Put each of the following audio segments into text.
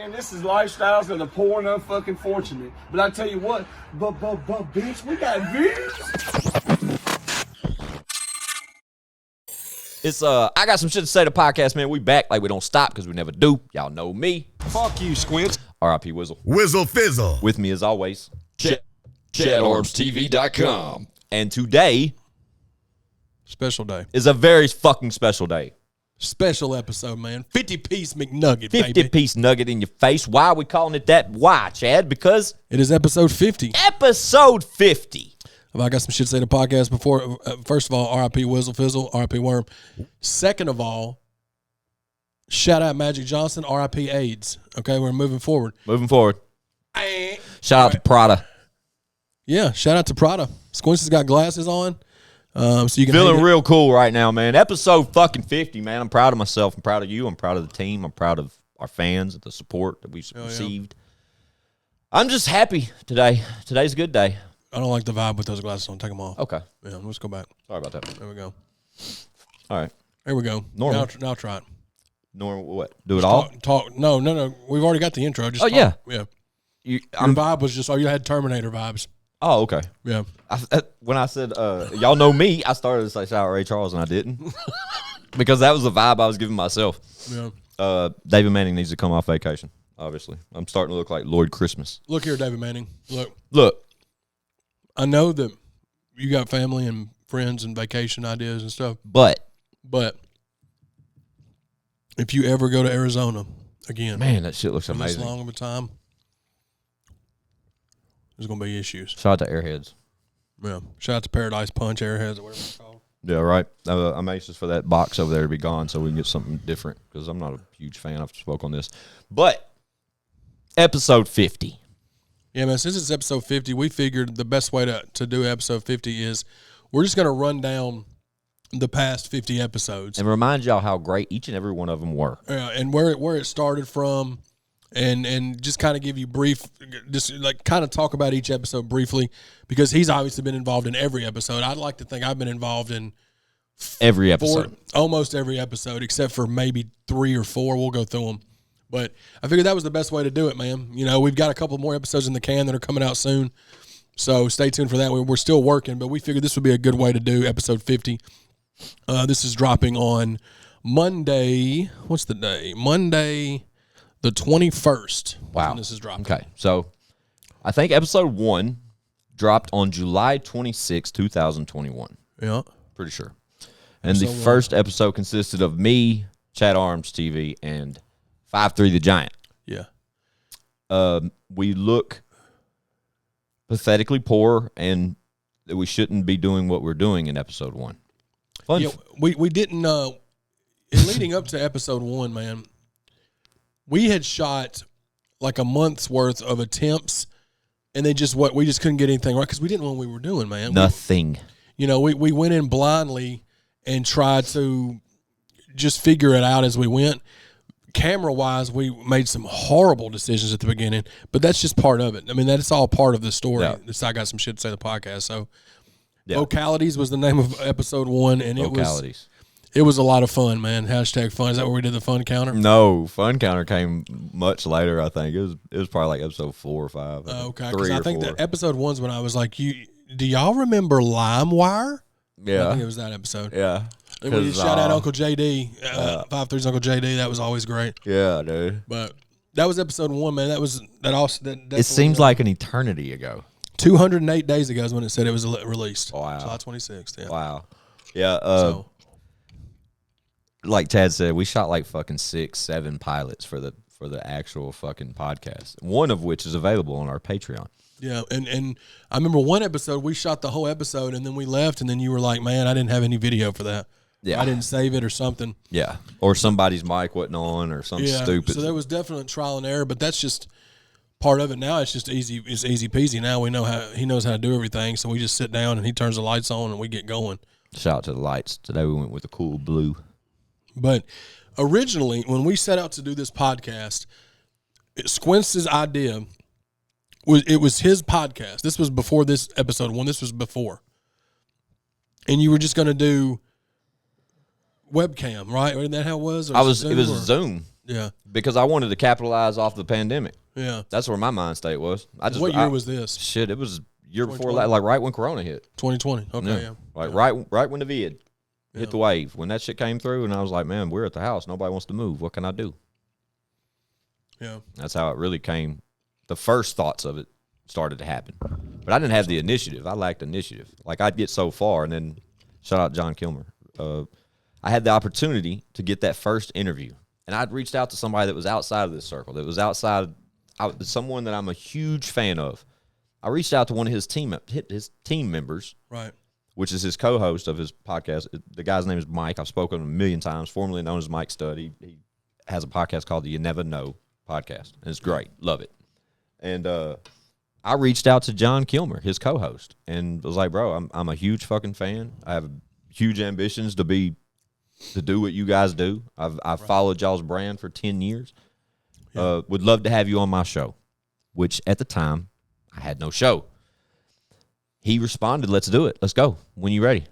man. This is lifestyles of the poor and unfucking fortunate. But I tell you what, bitch, we got views. It's I got some shit to say to the podcast, man. We back like we don't stop because we never do. Y'all know me. Fuck you, Squint. R.I.P. Wizzle. Whizzle Fizzle. With me as always, ChadArmesTV.com. and today Special day. is a very fucking special day. Special episode, man. 50-piece McNugget, 50 baby. piece nugget in your face. Why are we calling it that? Why, Chad? Because It is episode 50. episode 50. I got some shit to say to the podcast before. First of all, R.I.P. Whizzle Fizzle, R.I.P. Worm. Second of all, shout out Magic Johnson, R.I.P. AIDS. Okay, we're moving forward. Moving forward. Shout out to Prada. Yeah, shout out to Prada. Squints has got glasses on, so you can Feeling hang it. real cool right now, man. Episode fucking 50, man. I'm proud of myself. I'm proud of you. I'm proud of the team. I'm proud of our fans, the support that we've received. I'm just happy today. Today's a good day. I don't like the vibe with those glasses on. Take them off. Okay. Yeah, let's go back. Sorry about that. There we go. All right. There we go. Normal. Now try it. Normal what? Do it all? Talk. No. We've already got the intro. Just Oh, talk. yeah. Yeah. Your vibe was just, you had Terminator vibes. Oh, okay. Yeah. When I said, y'all know me, I started to say shout out Ray Charles, and I didn't. Because that was the vibe I was giving myself. Yeah. David Manning needs to come off vacation, obviously. I'm starting to look like Lloyd Christmas. Look here, David Manning. Look. I know that you got family and friends and vacation ideas and stuff, But if you ever go to Arizona again, man, that shit looks for this amazing. long of a time, there's going to be issues. Shout out to Airheads. Yeah. Shout out to Paradise Punch, Airheads, or whatever it's called. Yeah, right. I'm anxious for that box over there to be gone so we can get something different because I'm not a huge fan. I've spoke on this. But episode 50. Yeah, man, since it's episode 50, we figured the best way to do episode 50 is we're just going to run down the past 50 episodes. And remind y'all how great each and every one of them were. And where it started from, and just kind of give you kind of talk about each episode briefly, because he's obviously been involved in every episode. I'd like to think I've been involved in Every episode. almost every episode, except for maybe 3 or 4. We'll go through them. But I figured that was the best way to do it, man. You know, we've got a couple more episodes in the can that are coming out soon, so stay tuned for that. We're still working, but we figured this would be a good way to do episode 50. This is dropping on Monday. What's the day? Monday, the 21st. Wow. When this is dropping. Okay, so I think episode 1 dropped on July 26, 2021. Yeah. Pretty sure. And the first episode consisted of me, ChadArmesTV, and 5'3" the Giant. Yeah. We look pathetically poor and that we shouldn't be doing what we're doing in episode 1. Fun. Yeah, we didn't in leading up to episode 1, man, we had shot like a month's worth of attempts, and we just couldn't get anything right because we didn't know what we were doing, man. Nothing. We went in blindly and tried to just figure it out as we went. Camera-wise, we made some horrible decisions at the beginning, but that's just part of it. I mean, that's all part of the story. Yeah. I got some shit to say to the podcast. So, Yeah. Vocalities was the name of episode 1, and Vocalities. it was a lot of fun, man. Hashtag fun. Is that where we did the fun counter? No, fun counter came much later. I think it was probably like episode 4 or 5. Okay, 3 because or I think 4. that episode 1's when I was like, do y'all remember LimeWire? Yeah, I think it was that episode. yeah. And we shout out Uncle JD, 5'3's Uncle JD. That was always great. Yeah, dude. But that was episode 1, man. It seems like an eternity ago. 208 days ago is when it said it was released. Wow. July 26th. Yeah. Wow. Yeah. Like Chad said, we shot like fucking 6-7 pilots for the actual fucking podcast. One of which is available on our Patreon. Yeah, and I remember one episode we shot the whole episode and then we left and then you were like, man, I didn't have any video for that. Yeah. I didn't save it or something. Yeah. Or somebody's mic wasn't on or something stupid. So there was definite trial and error, but that's just part of it. Now it's just easy. It's easy peasy. Now we know he knows how to do everything. So we just sit down and he turns the lights on and we get going. Shout out to the lights. Today we went with a cool blue. But originally, when we set out to do this podcast, Squints' idea was his podcast. This was before this episode 1. This was before. And you were just going to do webcam, right? Isn't that how it was? It was Zoom. Yeah. Because I wanted to capitalize off the pandemic. Yeah. That's where my mind state was. What year was this? Shit, it was year before, like right when Corona hit. 2020. Okay, yeah. Like right when the vid hit the wave. When that shit came through, and I was like, man, we're at the house. Nobody wants to move. What can I do? Yeah. That's how it really came. The first thoughts of it started to happen. But I didn't have the initiative. I lacked initiative. Like, I'd get so far, and then shout out John Kilmer. I had the opportunity to get that first interview, and I'd reached out to somebody that was outside of this circle, that was outside, someone that I'm a huge fan of. I reached out to one of his team members, right, which is his co-host of his podcast. The guy's name is Mike. I've spoken to him a million times, formerly known as Mike Stud. He has a podcast called the You Never Know podcast, and it's great. Love it. And I reached out to John Kilmer, his co-host, and was like, bro, I'm a huge fucking fan. I have huge ambitions to do what you guys do. I've followed y'all's brand for 10 years. Yeah. Would love to have you on my show, which at the time I had no show. He responded, let's do it. Let's go. When you ready?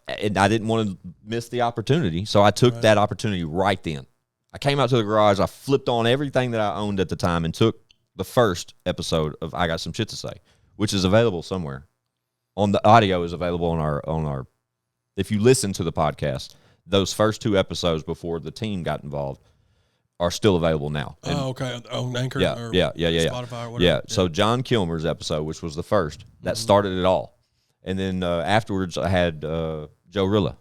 And I didn't want to miss the opportunity, so I took that opportunity right then. I came out to the garage. I flipped on everything that I owned at the time and took the first episode of I Got Some Shit to Say, which is available somewhere. On the audio is available on our. If you listen to the podcast, those first 2 episodes before the team got involved are still available now. And okay. On Anchor? Yeah. Spotify or whatever? Yeah. So John Kilmer's episode, which was the first, that started it all. And then afterwards, I had Joe Rilla.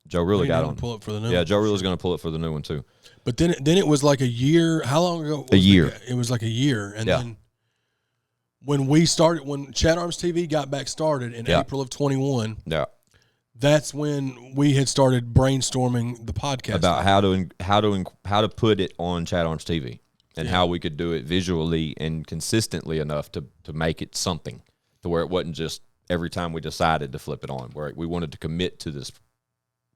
Joe Rilla got on. Pull it for the new Yeah, one. Joe Rilla's going to pull it for the new one, too. But then it was like a year. How long ago? A year. It was like a year. And then when ChadArmesTV got back started in April of 21, that's when we had started brainstorming the podcast about how to put it on ChadArmesTV and how we could do it visually and consistently enough to make it something to where it wasn't just every time we decided to flip it on, where we wanted to commit to this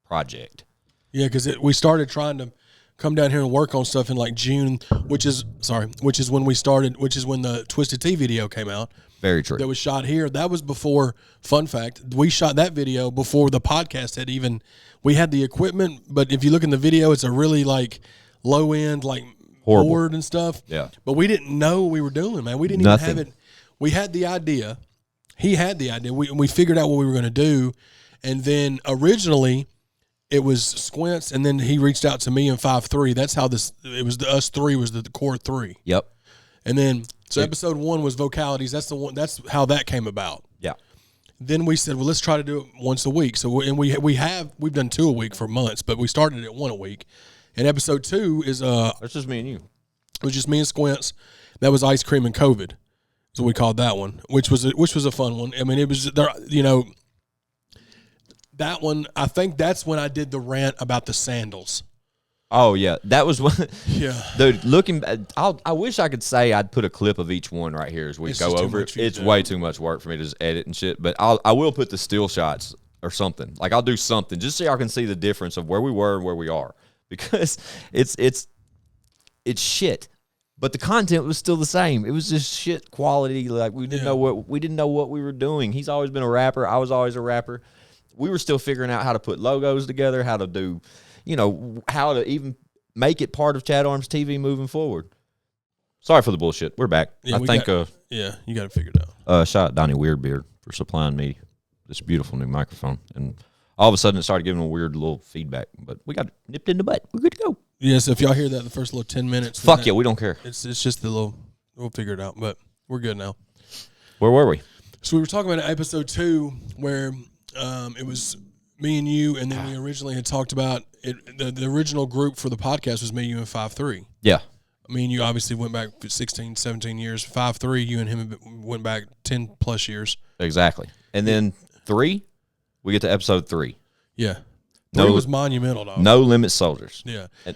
project. Yeah, because we started trying to come down here and work on stuff in like June, which is when the Twisted Tea video came out. Very true. That was shot here. That was before, fun fact, we shot that video before the podcast had even, we had the equipment, but if you look in the video, it's a really like low end, like horrible board and stuff. Yeah. But we didn't know what we were doing, man. We didn't even have it. We had the idea. He had the idea. We figured out what we were going to do. And then originally it was Squints, and then he reached out to me in 5-3. That's how it was us three was the core 3. Yep. And then, so episode 1 was vocalities. That's the one. That's how that came about. Yeah. Then we said, well, let's try to do it once a week. So we've done 2 a week for months, but we started at 1 a week. And episode 2 is that's just me and you. It was just me and Squints. That was Ice Cream and COVID. That's what we called that one, which was a fun one. I mean, it was there. That one. I think that's when I did the rant about the sandals. Oh yeah, that was one. Yeah, dude. Looking, I wish I could say I'd put a clip of each one right here as we go over it. It's way too much work for me to just edit and shit. But I will put the still shots or something. Like I'll do something just so y'all can see the difference of where we were and where we are, because it's shit. But the content was still the same. It was just shit quality. Like we didn't know what we were doing. He's always been a rapper. I was always a rapper. We were still figuring out how to put logos together, how to do. How to even make it part of ChadArmesTV moving forward. Sorry for the bullshit. We're back. Yeah, you got to figure it out. Shout out Donnie Weirdbeard for supplying me this beautiful new microphone. And all of a sudden it started giving a weird little feedback. But we got it nipped in the butt. We're good to go. Yeah, so if y'all hear that the first little 10 minutes. Fuck yeah, we don't care. It's just the little, we'll figure it out. But we're good now. Where were we? So we were talking about episode 2 where it was me and you, and then we originally had talked about it. The original group for the podcast was me, you, and 5-3. Yeah. Me and you obviously went back 16, 17 years. 5-3, you and him went back 10 plus years. Exactly. And then 3, we get to episode 3. Yeah. 3 was monumental, dog. No Limit Soldiers. Yeah. And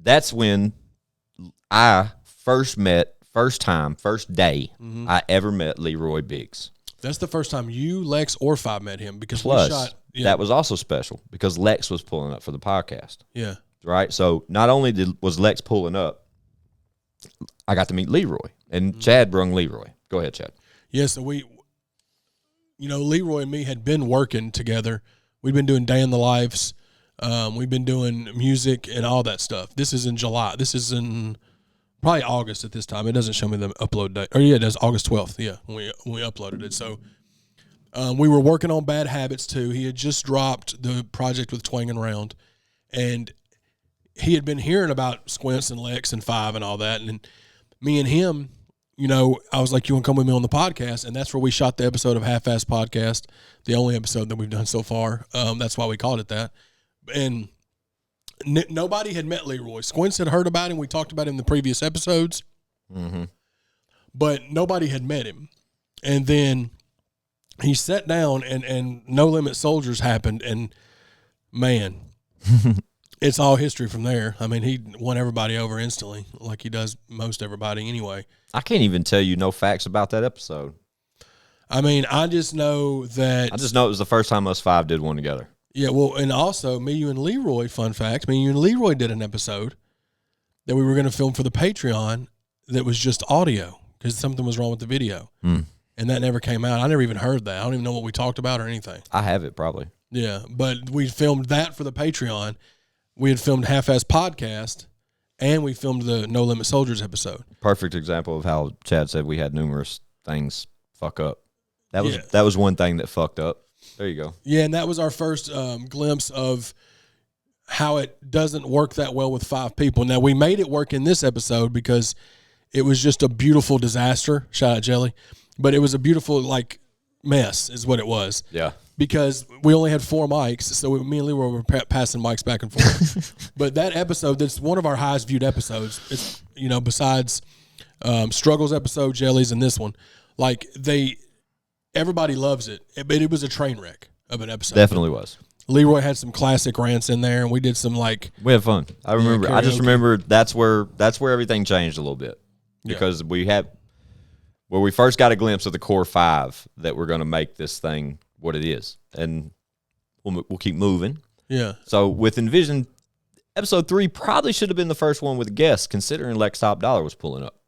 that's when I first day I ever met Leroy Biggs. That's the first time you, Lex, or 5 met him, because Plus, we shot. Yeah. That was also special because Lex was pulling up for the podcast. Yeah. Right? So not only was Lex pulling up, I got to meet Leroy. And Chad brung Leroy. Go ahead, Chad. Yeah, so Leroy and me had been working together. We'd been doing Day in the Lives. We've been doing music and all that stuff. This is in July. This is in probably August at this time. It doesn't show me the upload date. Or yeah, it does, August 12th. Yeah, when we uploaded it. So we were working on Bad Habits too. He had just dropped the project with Twang and Round, and he had been hearing about Squints and Lex and Five and all that. And me and him, you know, I was like, you want to come with me on the podcast? And that's where we shot the episode of Half-Ass Podcast, the only episode that we've done so far. That's why we called it that. And nobody had met Leroy. Squints had heard about him. We talked about him in the previous episodes. Mm-hmm. But nobody had met him. And then he sat down and No Limit Soldiers happened. And, man, it's all history from there. I mean, he won everybody over instantly, like he does most everybody anyway. I can't even tell you no facts about that episode. I mean, I just know that... I just know it was the first time us five did one together. Yeah, well, and also, me, you, and Leroy, fun fact, me, you, and Leroy did an episode that we were going to film for the Patreon that was just audio because something was wrong with the video. And that never came out. I never even heard that. I don't even know what we talked about or anything. I have it, probably. Yeah, but we filmed that for the Patreon. We had filmed Half-Ass Podcast, and we filmed the No Limit Soldiers episode. Perfect example of how Chad said we had numerous things fuck up. That was one thing that fucked up. There you go. Yeah, and that was our first glimpse of how it doesn't work that well with 5 people. Now, we made it work in this episode because it was just a beautiful disaster. Shout out Jelly. But it was a beautiful, like, mess is what it was. Yeah. Because we only had 4 mics, so me and Leroy were passing mics back and forth. But that episode, that's one of our highest viewed episodes. It's, you know, besides Struggles episode, Jellies, and this one. Like, everybody loves it, but it was a train wreck of an episode. Definitely was. Leroy had some classic rants in there, and we did some we had fun. I remember. I just remember that's where everything changed a little bit because we first got a glimpse of the core 5 that we're going to make this thing what it is, and we'll keep moving. Yeah. So with Envision, episode 3 probably should have been the first one with guests, considering Lex Top Dollar was pulling up,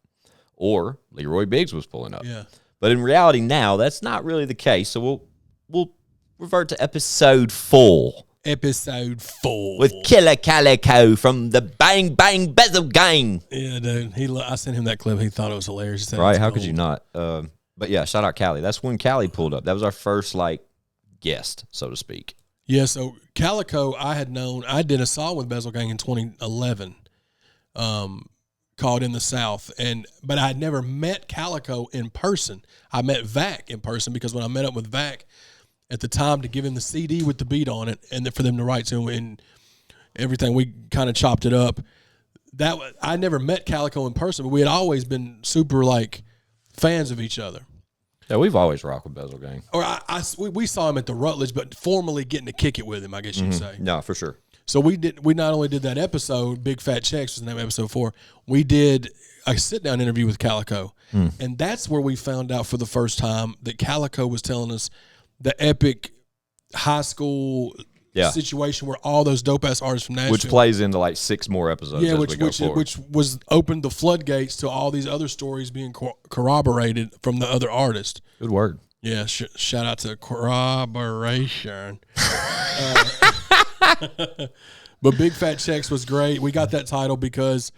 or Leroy Biggs was pulling up. Yeah. But in reality now, that's not really the case. So we'll revert to episode 4. Episode 4. With Killer Calico from the Bang Bang Bezel Gang. Yeah, dude. I sent him that clip. He thought it was hilarious. Right, how could you not? But yeah, shout out Callie. That's when Callie pulled up. That was our first, guest, so to speak. Yeah, so Calico, I did a song with Bezel Gang in 2011. Called In the South, but I had never met Calico in person. I met Vac in person because when I met up with Vac at the time to give him the CD with the beat on it and for them to write to him and everything, we kind of chopped it up. I never met Calico in person, but we had always been super fans of each other. Yeah, we've always rocked with Bezel Gang. Or we saw him at the Rutledge, but formally getting to kick it with him, I guess you could say. No, for sure. So we not only did that episode, Big Fat Checks was the name of episode 4, we did a sit-down interview with Calico. And that's where we found out for the first time that Calico was telling us the epic high school situation where all those dope-ass artists from Nashville. Which plays into 6 more episodes as we go forward. Which was opened the floodgates to all these other stories being corroborated from the other artists. Good word. Yeah, shout out to corroboration. But Big Fat Checks was great. We got that title because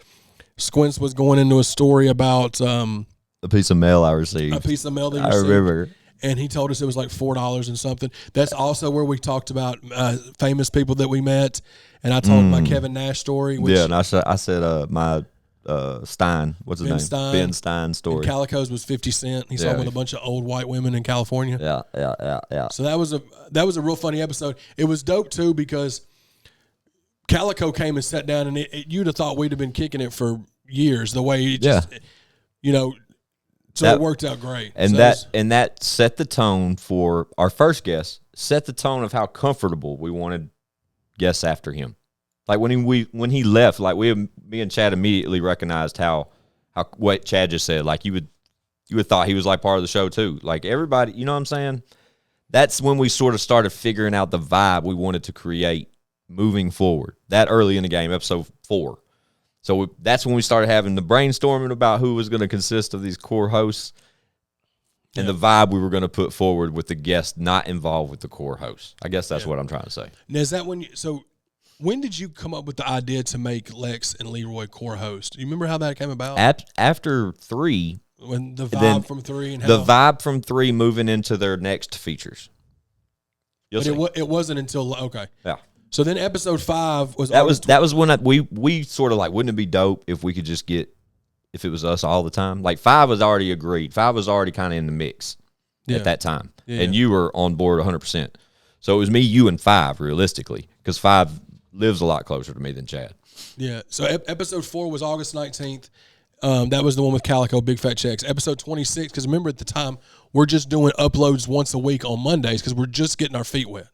Squints was going into a story about a piece of mail I received. A piece of mail that you received. I remember. And he told us it was $4 and something. That's also where we talked about famous people that we met. And I told my Kevin Nash story. Yeah, and I said my Stein, what's his name? Stein. Ben Stein story. And Calico's was 50 Cent. He saw with a bunch of old white women in California. Yeah. So that was a real funny episode. It was dope too because Calico came and sat down, and you'd have thought we'd have been kicking it for years. The way he just, so it worked out great. And that set the tone for our first guest. Set the tone of how comfortable we wanted guests after him. Like when he left, me and Chad immediately recognized how what Chad just said. Like you would thought he was part of the show too. Like everybody, you know what I'm saying? That's when we sort of started figuring out the vibe we wanted to create moving forward. That early in the game, episode 4. So that's when we started having the brainstorming about who was going to consist of these core hosts and the vibe we were going to put forward with the guests not involved with the core hosts. I guess that's what I'm trying to say. Now, is that when when did you come up with the idea to make Lex and Leroy core host? Do you remember how that came about? After 3, When the then vibe from 3 and how the vibe from 3 moving into their next features. You'll see. it wasn't until okay. Yeah. So then episode 5 was That was when we sort of like, wouldn't it be dope if we could just get, if it was us all the time? Like 5 was already agreed. 5 was already kind of in the mix at that time. Yeah. And you were on board 100%. So it was me, you, and 5 realistically, because 5 lives a lot closer to me than Chad. Yeah. So episode 4 was August 19th. That was the one with Calico, Big Fat Checks. Episode 26, because remember at the time, we're just doing uploads once a week on Mondays because we're just getting our feet wet.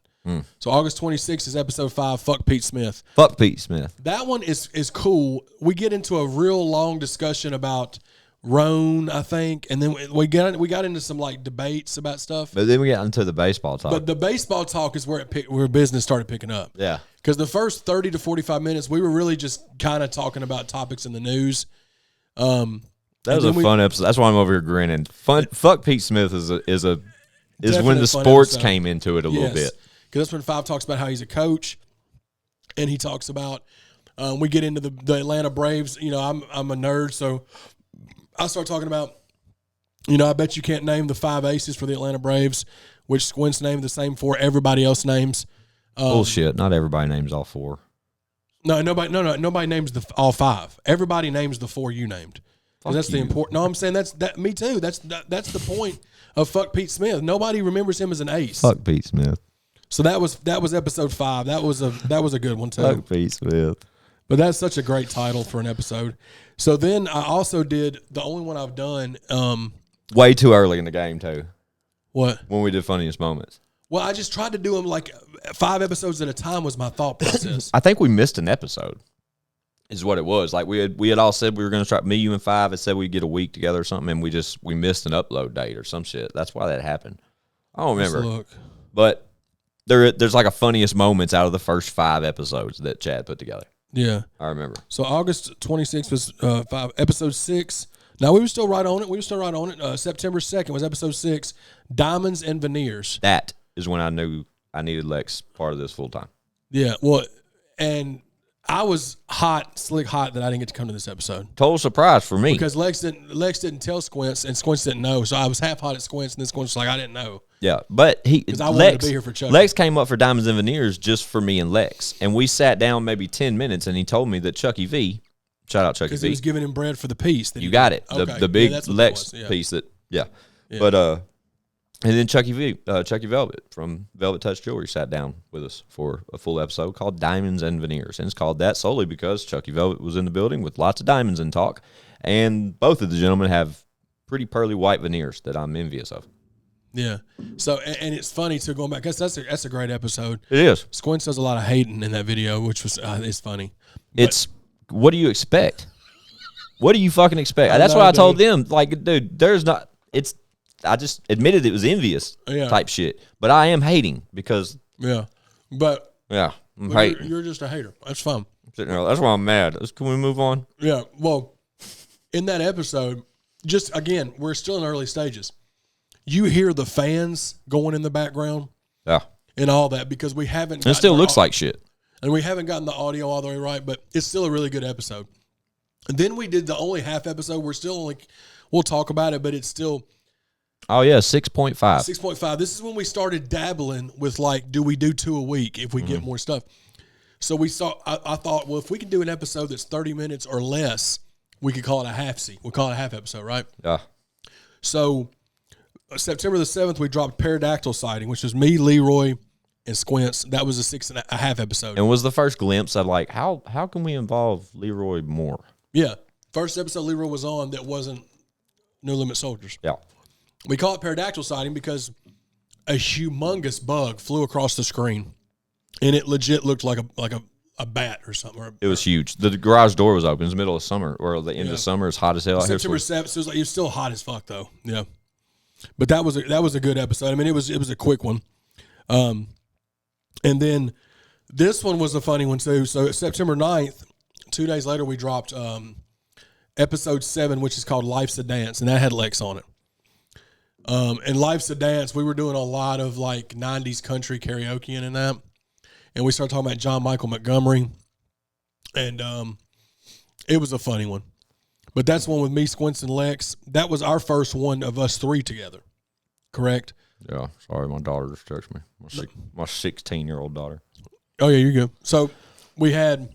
So August 26th is episode 5, Fuck Pete Smith. Fuck Pete Smith. That one is cool. We get into a real long discussion about Roan, I think, and then we got into some like debates about stuff. But then we got into the baseball talk. But the baseball talk is where business started picking up. Yeah. Because the first 30 to 45 minutes, we were really just kind of talking about topics in the news. That was a fun episode. That's why I'm over here grinning. Fuck Pete Smith is when the sports came into it a little bit. Because that's when 5 talks about how he's a coach, and he talks about we get into the Atlanta Braves. You know, I'm a nerd, so I start talking about, you know, I bet you can't name the 5 aces for the Atlanta Braves, which Squint's named the same 4 everybody else names. Bullshit. Not everybody names all 4. Nobody names all 5. Everybody names the 4 you named. Because that's the important. No, I'm saying that. Me too. That's the point of Fuck Pete Smith. Nobody remembers him as an ace. Fuck Pete Smith. So that was episode 5. That was a good one too. Fuck Pete Smith. But that's such a great title for an episode. So then I also did the only one I've done. Way too early in the game too. What? When we did Funniest Moments. Well, I just tried to do them like 5 episodes at a time was my thought process. I think we missed an episode. Is what it was. Like we had all said we were going to try. Me, you, and 5 had said we'd get a week together or something, and we missed an upload date or some shit. That's why that happened. I don't remember. Look. But there's like a Funniest Moments out of the first 5 episodes that Chad put together. Yeah, I remember. So August 26th was 5. Episode 6. Now we were still right on it. September 2nd was episode 6. Diamonds and Veneers. That is when I knew I needed Lex part of this full time. Yeah. Well, and I was slick hot that I didn't get to come to this episode. Total surprise for me. Because Lex didn't tell Squints, and Squints didn't know. So I was half hot at Squints, and then Squints was like, I didn't know. Yeah, but I wanted to be here for Chucky. Lex came up for Diamonds and Veneers just for me and Lex. And we sat down maybe 10 minutes, and he told me that Chucky V, shout out Chucky V. Because he was giving him bread for the piece. You got it. Okay. The big Lex piece that, yeah. But, and then Chucky Velvet from Velvet Touch Jewelry sat down with us for a full episode called Diamonds and Veneers. And it's called that solely because Chucky Velvet was in the building with lots of diamonds in talk. And both of the gentlemen have pretty pearly white veneers that I'm envious of. Yeah. So, and it's funny, too, going back. That's a great episode. It is. Squints does a lot of hating in that video, which was it's funny. What do you expect? What do you fucking expect? That's what I told them. Like, dude, I just admitted it was envious type shit. But I am hating because. Yeah. But. Yeah. I'm hating. You're just a hater. That's fine. That's why I'm mad. Can we move on? Yeah. Well, in that episode, just again, we're still in early stages. You hear the fans going in the background. Yeah. And all that because we haven't. It still looks like shit. And we haven't gotten the audio all the way right, but it's still a really good episode. And then we did the only half episode. We're still only. We'll talk about it, but it's still. Oh, yeah, 6.5. 6.5. This is when we started dabbling with, like, do we do 2 a week if we get more stuff? So I thought, well, if we can do an episode that's 30 minutes or less, we could call it a half-C. We'll call it a half episode, right? Yeah. So September the 7th, we dropped Pterodactyl Sighting, which was me, Leroy, and Squints. That was a 6.5 episode. And was the first glimpse of, like, how can we involve Leroy more? Yeah. First episode Leroy was on that wasn't No Limit Soldiers. Yeah. We call it Pterodactyl Sighting because a humongous bug flew across the screen, and it legit looked like a bat or something. It was huge. The garage door was open. It was the middle of summer, or the end of summer. It's hot as hell out here. September 7th, so it was still hot as fuck though. Yeah, but that was a good episode. I mean, it was a quick one. And then this one was a funny one too. So September 9th, 2 days later, we dropped episode 7, which is called Life's a Dance, and that had Lex on it. And Life's a Dance, we were doing a lot of like 90s country karaoke and that. and we started talking about John Michael Montgomery, and it was a funny one. But that's one with me, Squints, and Lex. That was our first one of us three together, correct? Yeah, sorry, my daughter just texted me. My 16-year-old daughter. Oh, yeah, you're good. So we had,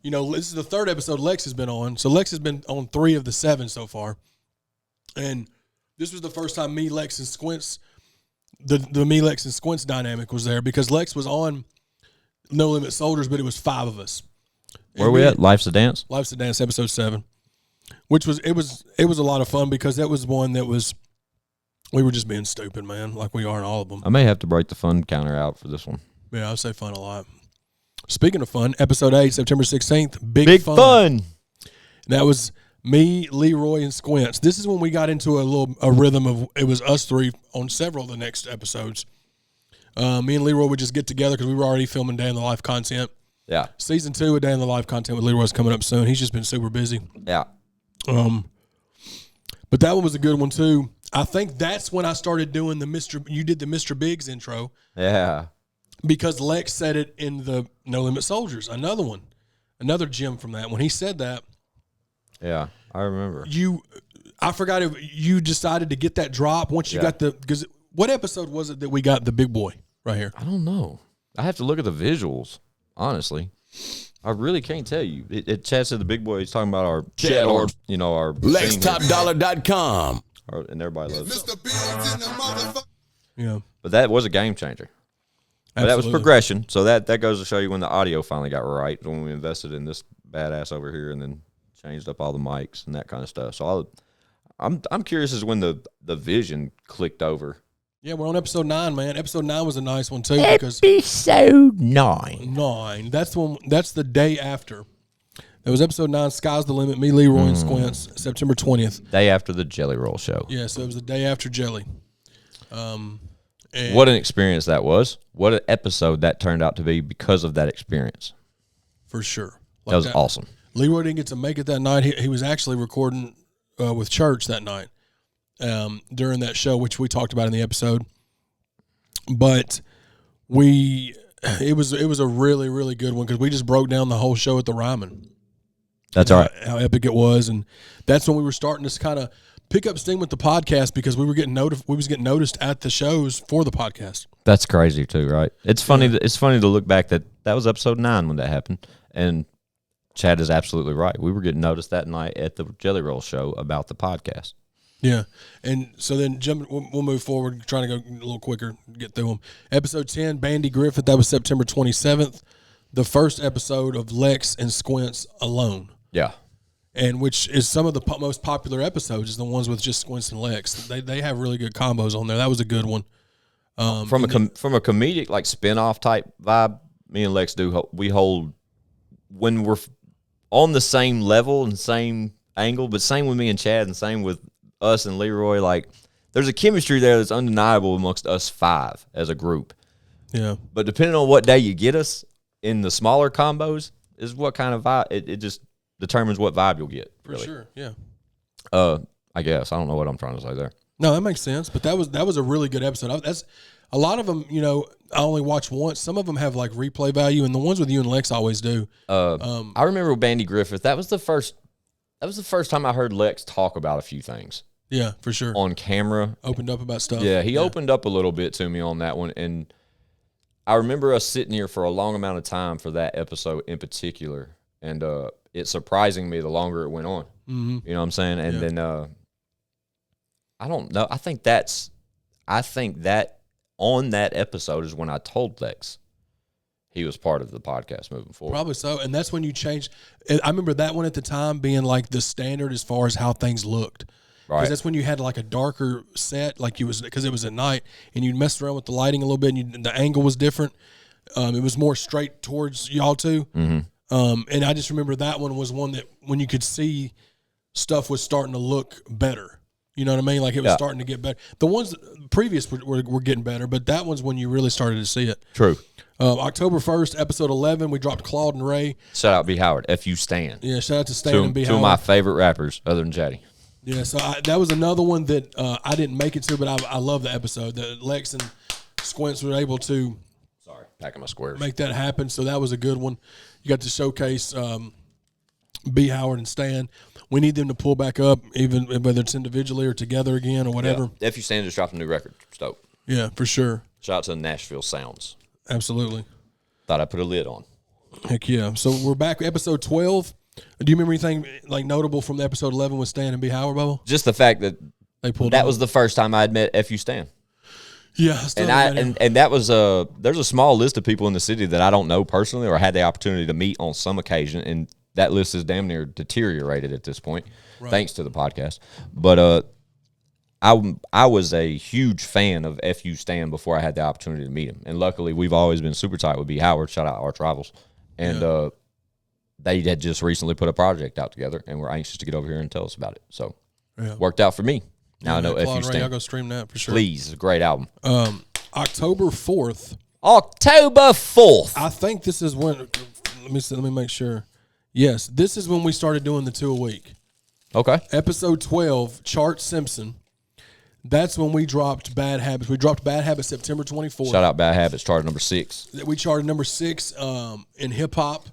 this is the third episode Lex has been on. So Lex has been on 3 of the 7 so far. And this was the first time me, Lex, and Squints, the me, Lex, and Squints dynamic was there because Lex was on No Limit Soldiers, but it was 5 of us. Where are we at? Life's a Dance? Life's a Dance, episode 7. Which was it was a lot of fun because that was one that was we were just being stupid, man, like we are in all of them. I may have to break the fun counter out for this one. Yeah, I say fun a lot. Speaking of fun, episode 8, September 16th, big fun. That was me, Leroy, and Squints. This is when we got into a rhythm of it was us three on several of the next episodes. Me and Leroy would just get together because we were already filming Day in the Life content. Yeah. Season 2 of Day in the Life content with Leroy's coming up soon. He's just been super busy. Yeah. But that one was a good one too. I think that's when I started doing you did the Mr. Biggs intro. Yeah. Because Lex said it in the No Limit Soldiers. Another one. Another gem from that. When he said that. Yeah, I remember. I forgot if you decided to get that drop once you got because what episode was it that we got the big boy right here? I don't know. I have to look at the visuals, honestly. I really can't tell you. Chad said the big boy, he's talking about our Chad, our LexTopDollar.com. And everybody loves it. Mr. Biggs in the motherfucker. Yeah. But that was a game changer. But that was progression. So that goes to show you when the audio finally got right, when we invested in this badass over here and then changed up all the mics and that kind of stuff. So I'm curious as when the vision clicked over. Yeah, we're on episode 9, man. Episode 9 was a nice one too because episode 9. 9. That's the day after. That was episode 9, Sky's the Limit, me, Leroy, and Squints, September 20th. Day after the Jelly Roll show. Yeah, so it was the day after Jelly. And what an experience that was. What an episode that turned out to be because of that experience. For sure. That was awesome. Leroy didn't get to make it that night. He was actually recording with Church that night during that show, which we talked about in the episode. But it was a really, really good one because we just broke down the whole show at the Ryman. That's all right. How epic it was. And that's when we were starting to kind of pick up steam with the podcast because we were getting noticed at the shows for the podcast. That's crazy too, right? It's funny. Yeah. It's funny to look back that was episode 9 when that happened, and Chad is absolutely right. We were getting noticed that night at the Jelly Roll show about the podcast. Yeah, and so then we'll move forward, trying to go a little quicker, get through them. Episode 10, Bandy Griffith. That was September 27th, the first episode of Lex and Squints alone. Yeah. And which is some of the most popular episodes is the ones with just Squints and Lex. They have really good combos on there. That was a good one. From a comedic like spin-off type vibe, me and Lex we hold when we're on the same level and same angle, but same with me and Chad and same with us and Leroy. Like there's a chemistry there that's undeniable amongst us 5 as a group. Yeah. But depending on what day you get us in the smaller combos is what kind of vibe it just determines what vibe you'll get. Really. For sure, yeah. I guess I don't know what I'm trying to say there. No, that makes sense. But that was a really good episode. That's a lot of them. I only watch once. Some of them have like replay value, and the ones with you and Lex always do. I remember Bandy Griffith. That was the first time I heard Lex talk about a few things. Yeah, for sure. On camera, opened up about stuff. Yeah, he opened up a little bit to me on that one, and I remember us sitting here for a long amount of time for that episode in particular, and it surprising me the longer it went on. Mm-hmm. You know what I'm saying? And then I don't know. I think that on that episode is when I told Lex he was part of the podcast moving forward. Probably so, and that's when you changed. I remember that one at the time being like the standard as far as how things looked. Right. Because that's when you had like a darker set, like because it was at night, and you messed around with the lighting a little bit, and the angle was different. It was more straight towards y'all two. Mm-hmm. And I just remember that one was one that when you could see stuff was starting to look better. You know what I mean? Like it was starting to get better. The ones previous were getting better, but that one's when you really started to see it. True. October 1st, episode 11, we dropped Claude and Ray. Shout out B. Howard, F.U. Stan. Yeah, shout out to Stan and B. Howard. Two of my favorite rappers other than Chatty. Yeah, so that was another one that I didn't make it to, but I love the episode. That Lex and Squints were able to Sorry, packing my squares. Make that happen. So that was a good one. You got to showcase B. Howard and Stan. We need them to pull back up, even whether it's individually or together again or whatever. Yeah. F.U. Stan just dropped a new record. Stoked. Yeah, for sure. Shout out to the Nashville Sounds. Absolutely. Thought I'd put a lid on. Heck yeah. So we're back, episode 12. Do you remember anything like notable from the episode 11 with Stan and B. Howard, Bubba? Just the fact that They pulled that up. was the first time I'd met F.U. Stan. Yeah. I still And haven't met him. and that was there's a small list of people in the city that I don't know personally or had the opportunity to meet on some occasion, and that list is damn near deteriorated at this point, thanks to the podcast. But I was a huge fan of F.U. Stan before I had the opportunity to meet him, and luckily we've always been super tight with B. Howard. Shout out Arch Rivals, and they had just recently put a project out together, and we're anxious to get over here and tell us about it. So worked out for me. Now I know F.U. Stan. I'll go stream that for sure. Please, it's a great album. October 4th. October 4th. I think this is when. Let me make sure. Yes, this is when we started doing the 2 a week. Okay. Episode 12, Chart Simpson. That's when we dropped Bad Habits. We dropped Bad Habits September 24th. Shout out Bad Habits, chart number 6. We charted number 6 in hip hop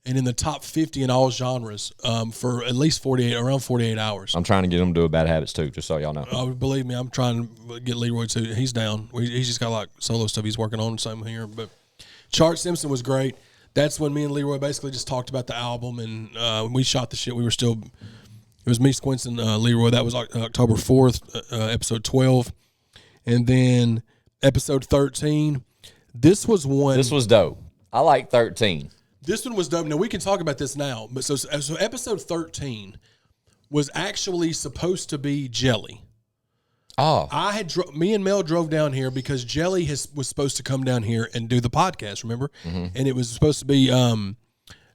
and in the top 50 in all genres for at least around 48 hours. I'm trying to get him to do a Bad Habits too, just so y'all know. Believe me, I'm trying to get Leroy too. He's down. He's just got like solo stuff he's working on, something here. But Chart Simpson was great. That's when me and Leroy basically just talked about the album, and we shot the shit. We were still, it was me, Squints, and Leroy. That was October 4th, episode 12. And then episode 13, this was dope. I like 13. This one was dope. Now, we can talk about this now. But so episode 13 was actually supposed to be Jelly. Oh. Me and Mel drove down here because Jelly was supposed to come down here and do the podcast, remember? Mm-hmm. And it was supposed to be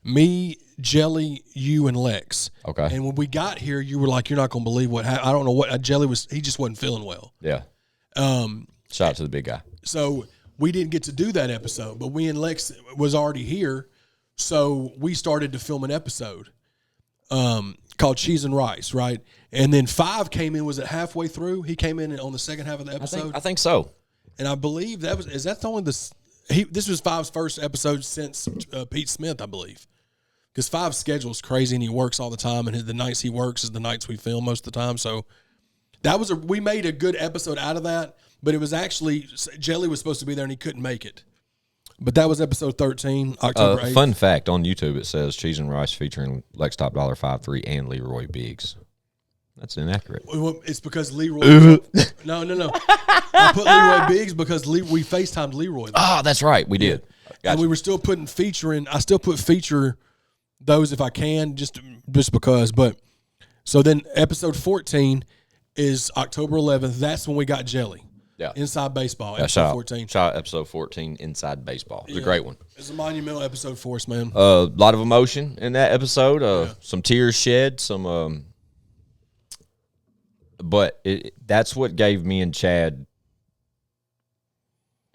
me, Jelly, you, and Lex. Okay. And when we got here, you were like, "You're not going to believe what happened." I don't know what Jelly was. He just wasn't feeling well. Yeah. Shout out to the big guy. So we didn't get to do that episode, but we and Lex was already here, so we started to film an episode called Cheese and Rice, right? And then 5 came in. Was it halfway through? He came in on the second half of the episode. I think so. And I believe this was 5's first episode since Pete Smith, I believe. Because 5's schedule is crazy and he works all the time, and the nights he works is the nights we film most of the time. So we made a good episode out of that, but it was actually Jelly was supposed to be there and he couldn't make it. But that was episode 13, October 8th. Fun fact, on YouTube it says Cheese and Rice featuring Lex Top Dollar 5-3 and Leroy Biggs. That's inaccurate. It's because Leroy. No. I put Leroy Biggs because we FaceTimed Leroy. Oh, that's right. We did. Gotcha. And we were still putting feature in. I still put feature those if I can, just because. But so then episode 14 is October 11th. That's when we got Jelly. Yeah. Inside Baseball, episode 14. Shout out episode 14, Inside Baseball. It's a great one. It's a monumental episode for us, man. A lot of emotion in that episode. Some tears shed, some but that's what gave me and Chad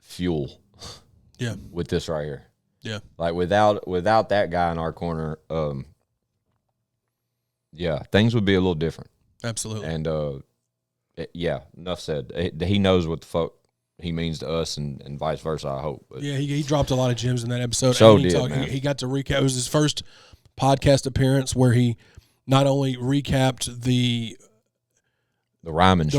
fuel. Yeah. With this right here. Yeah. Like without that guy in our corner, things would be a little different. Absolutely. And enough said. He knows what the fuck he means to us, and vice versa, I hope. But yeah, he dropped a lot of gems in that episode. Man. He got to recap. It was his first podcast appearance where he not only recapped the Ryman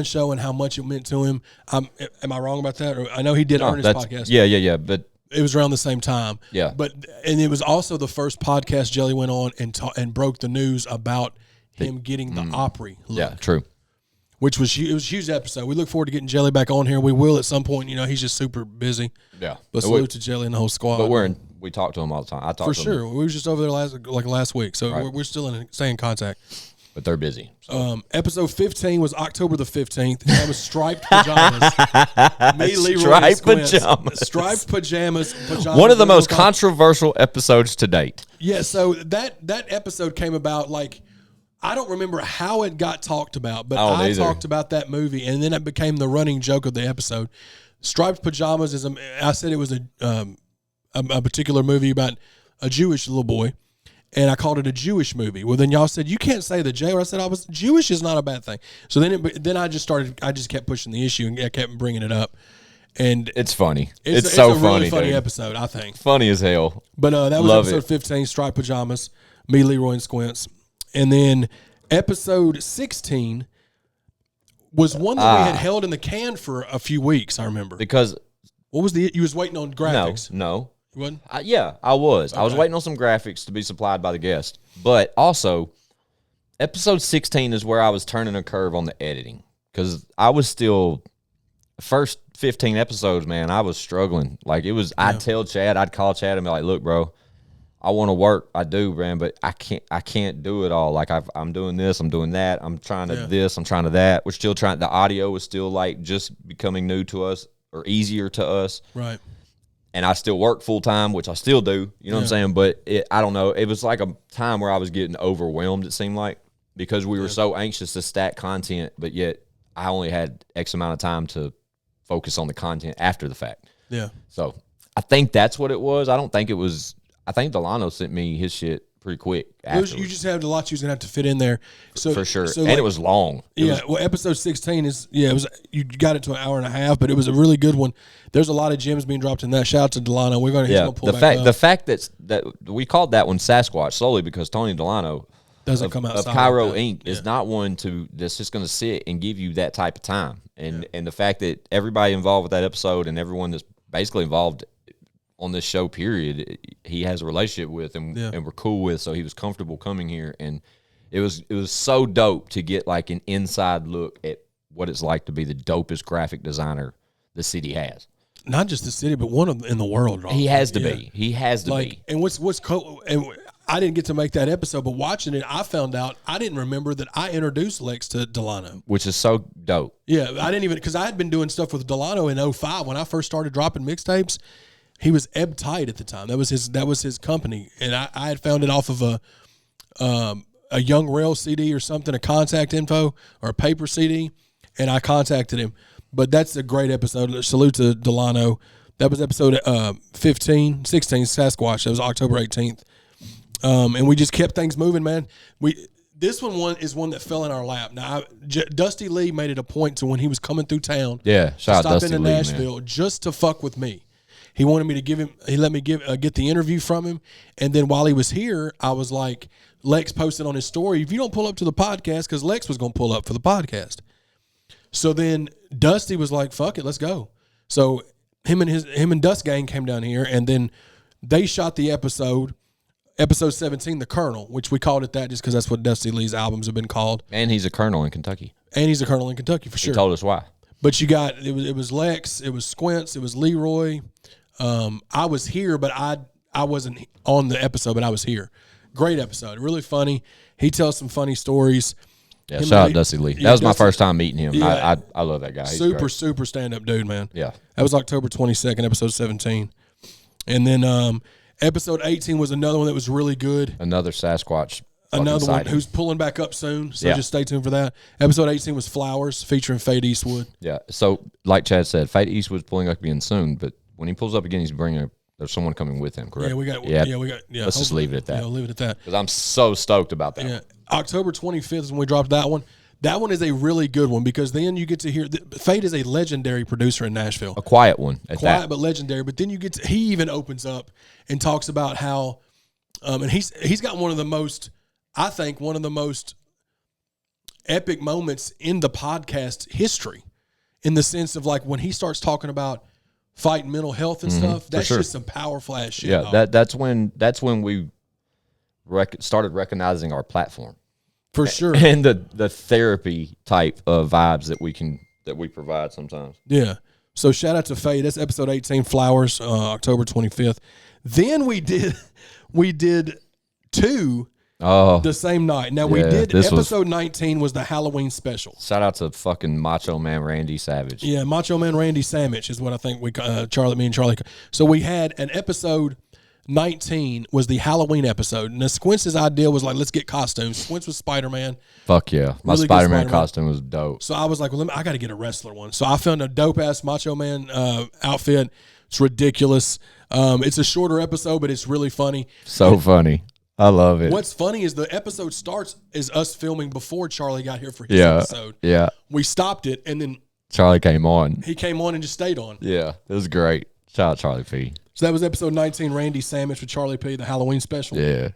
show and how much it meant to him. Am I wrong about that? Or I know he did Ernest's podcast. Yeah. But it was around the same time. Yeah. And it was also the first podcast Jelly went on and broke the news about him getting the Opry look. Yeah, true. Which was it was a huge episode. We look forward to getting Jelly back on here. We will at some point. He's just super busy. Yeah. But salute to Jelly and the whole squad. But we talk to him all the time. I talk for to sure. him. We were just over there last week, so we're still staying in contact. But they're busy. So. Episode 15 was October the 15th. That was striped pajamas. Me, Leroy, striped pajamas. Striped pajamas. One of the most controversial episodes to date. Yeah, so that episode came about I don't remember how it got talked about, but I talked about that movie, and then it became the running joke of the episode. Striped pajamas I said it was a particular movie about a Jewish little boy. And I called it a Jewish movie. Well, then y'all said, you can't say the J. Or I said, Jewish is not a bad thing. So then I just kept pushing the issue and I kept bringing it up. and It's funny. It's so a funny, really funny dude. episode, I think. Funny as hell. But that was Love episode it. 15, Striped Pajamas, me, Leroy, and Squints. And then episode 16 was one that we had held in the can for a few weeks, I remember. Because What was you was waiting on graphics? no. You wasn't? Yeah, I was. I was Okay. waiting on some graphics to be supplied by the guest. But also, episode 16 is where I was turning a curve on the editing. Because I was still, first 15 episodes, man, I was struggling. Like, it was, I'd tell Chad, I'd call Chad and be like, look, bro, I want to work. I do, man, but I can't do it all. Like, I'm doing this, I'm doing that. I'm trying to this, I'm trying to that. We're still trying, the audio is still, like, just becoming new to us or easier to us. Right. And I still work full time, which I still do. You know what I'm saying? But I don't know. It was like a time where I was getting overwhelmed, it seemed like, because we were so anxious to stack content, but yet I only had X amount of time to focus on the content after the fact. Yeah. So I think that's what it was. I don't think it was. I think Delano sent me his shit pretty quick. You just had a lot you was going to have to fit in there. So For sure. So And like, it was long. Well, episode 16 is, it was, you got it to an hour and a half, but it was a really good one. There's a lot of gems being dropped in that. Shout out to Delano. We're going to pull back up. The fact that we called that one Sasquatch solely because Tony Delano Doesn't come outside of Cairo like that. Inc. is not one that's just going to sit and give you that type of time. And the fact that everybody involved with that episode and everyone that's basically involved on this show, period, he has a relationship with and we're cool with, so he was comfortable coming here. And it was so dope to get like an inside look at what it's like to be the dopest graphic designer the city has. Not just the city, but one in the world. He has to be. He has to be. And what's cool, and I didn't get to make that episode, but watching it, I found out I didn't remember that I introduced Lex to Delano. Which is so dope. Yeah, I didn't even, because I had been doing stuff with Delano in 05 when I first started dropping mixtapes. He was Ep.50 at the time. That was his company, and I had found it off of a Young Rail CD or something, a contact info or a paper CD, and I contacted him. But that's a great episode. Salute to Delano. That was episode 16, Sasquatch. That was October 18th. And we just kept things moving, man. This one is one that fell in our lap. Now, Dusty Lee made it a point to when he was coming through town. Yeah, shout out stop Dusty into Lee, Nashville just to fuck with me. He wanted me to give him. He let me get the interview from him, and then while he was here, I was like, Lex posted on his story, if you don't pull up to the podcast, because Lex was going to pull up for the podcast. So then Dusty was like, fuck it, let's go. So him and Dust Gang came down here, and then they shot the episode 17, The Colonel, which we called it that just because that's what Dusty Lee's albums have been called. And he's a colonel in Kentucky. And he's a colonel in Kentucky for sure. He told us why. But you got it was Lex, it was Squints, it was Leroy. I was here, but I wasn't on the episode, but I was here. Great episode, really funny. He tells some funny stories. Yeah, shout out Dusty Lee. That was my first time meeting him. Yeah. I love that guy. He's Super stand-up dude, man. Yeah. That was October 22nd, episode 17. And then episode 18 was another one that was really good. Another Sasquatch. Another one sighting. who's pulling back up soon, so just stay tuned for that. Episode 18 was Flowers, featuring Fade Eastwood. Yeah. So, like Chad said, Fade Eastwood's pulling up again soon, but when he pulls up again, there's someone coming with him, correct? Yeah, we got. Let's just leave it at that. Yeah, we'll leave it at that. Because I'm so stoked about that. Yeah, October 25th is when we dropped that one. That one is a really good one because then you get to hear. Fade is a legendary producer in Nashville. A quiet one at Quiet that. but legendary. But then you get to, he even opens up and talks about how, and he's got one of the most epic moments in the podcast history, in the sense of like when he starts talking about fighting mental health and stuff. That's just some powerful ass shit. Yeah, that's when we started recognizing our platform for sure, and the therapy type of vibes that we provide sometimes. Yeah. So shout out to Fade. That's episode 18, Flowers, October 25th. Then we did 2 the same night. Now we did episode 19 was the Halloween special. Shout out to fucking Macho Man Randy Savage. Yeah, Macho Man Randy Savage is what I think me and Charlie. So we had an episode 19 was the Halloween episode. And Squints' idea was like, let's get costumes. Squints was Spider-Man. Fuck yeah. My Really good Spider-Man Spider-Man. costume was dope. So I was like, well, I got to get a wrestler one. So I found a dope-ass Macho Man outfit. It's ridiculous. It's a shorter episode, but it's really funny. So funny. I love it. What's funny is the episode starts is us filming before Charlie got here for his episode. Yeah. We stopped it, and then Charlie came on. He came on and just stayed on. Yeah, it was great. Shout out Charlie P. So that was episode 19, Randy Sandwich with Charlie P, the Halloween special. Yeah.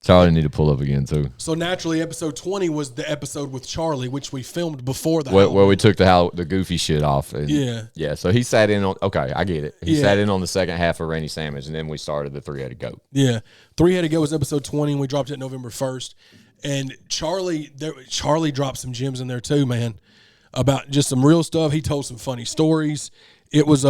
Charlie need to pull up again, too. So naturally, episode 20 was the episode with Charlie, which we filmed before the where we took the goofy shit off. And, Yeah. Yeah, so he sat in on, okay, I get it. He Yeah. sat in on the second half of Randy Sandwich, and then we started the Three-Headed Goat. Yeah. Three-Headed Goat was episode 20, and we dropped it November 1st. And Charlie dropped some gems in there too, man, about just some real stuff. He told some funny stories. It was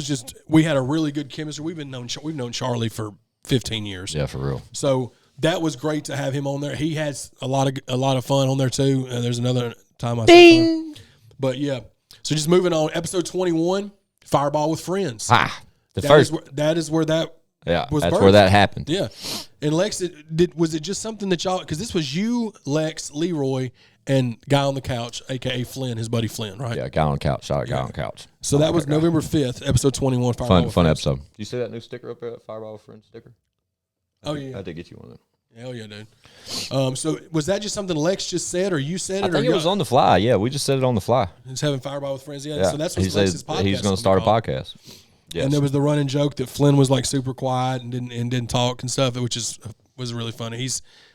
just, we had a really good chemistry. We've known Charlie for 15 years. Yeah, for real. So that was great to have him on there. He has a lot of fun on there too. There's another time I said fun. But yeah. So just moving on, episode 21, Fireball with Friends. That is where that was that's birthed. where that happened. Yeah. And Lex, was it just something that y'all, because this was you, Lex, Leroy, and Guy on the Couch, a.k.a. Flynn, his buddy Flynn, right? Yeah, Guy on the Couch. Shout out Guy on the Couch. So that was November 5th, episode 21, Fireball with Fun Friends. episode. Do you see that new sticker up there, that Fireball with Friends sticker? Oh, yeah. I did get you one of them. Hell yeah, dude. So was that just something Lex just said, or you said it? I think it was on the fly. Yeah, we just said it on the fly. It's having Fireball with Friends. Yeah. Yeah. So that's what he Lex's said podcast. he's going to start a podcast. Yes. And there was the running joke that Flynn was like super quiet and didn't talk and stuff, which was really funny.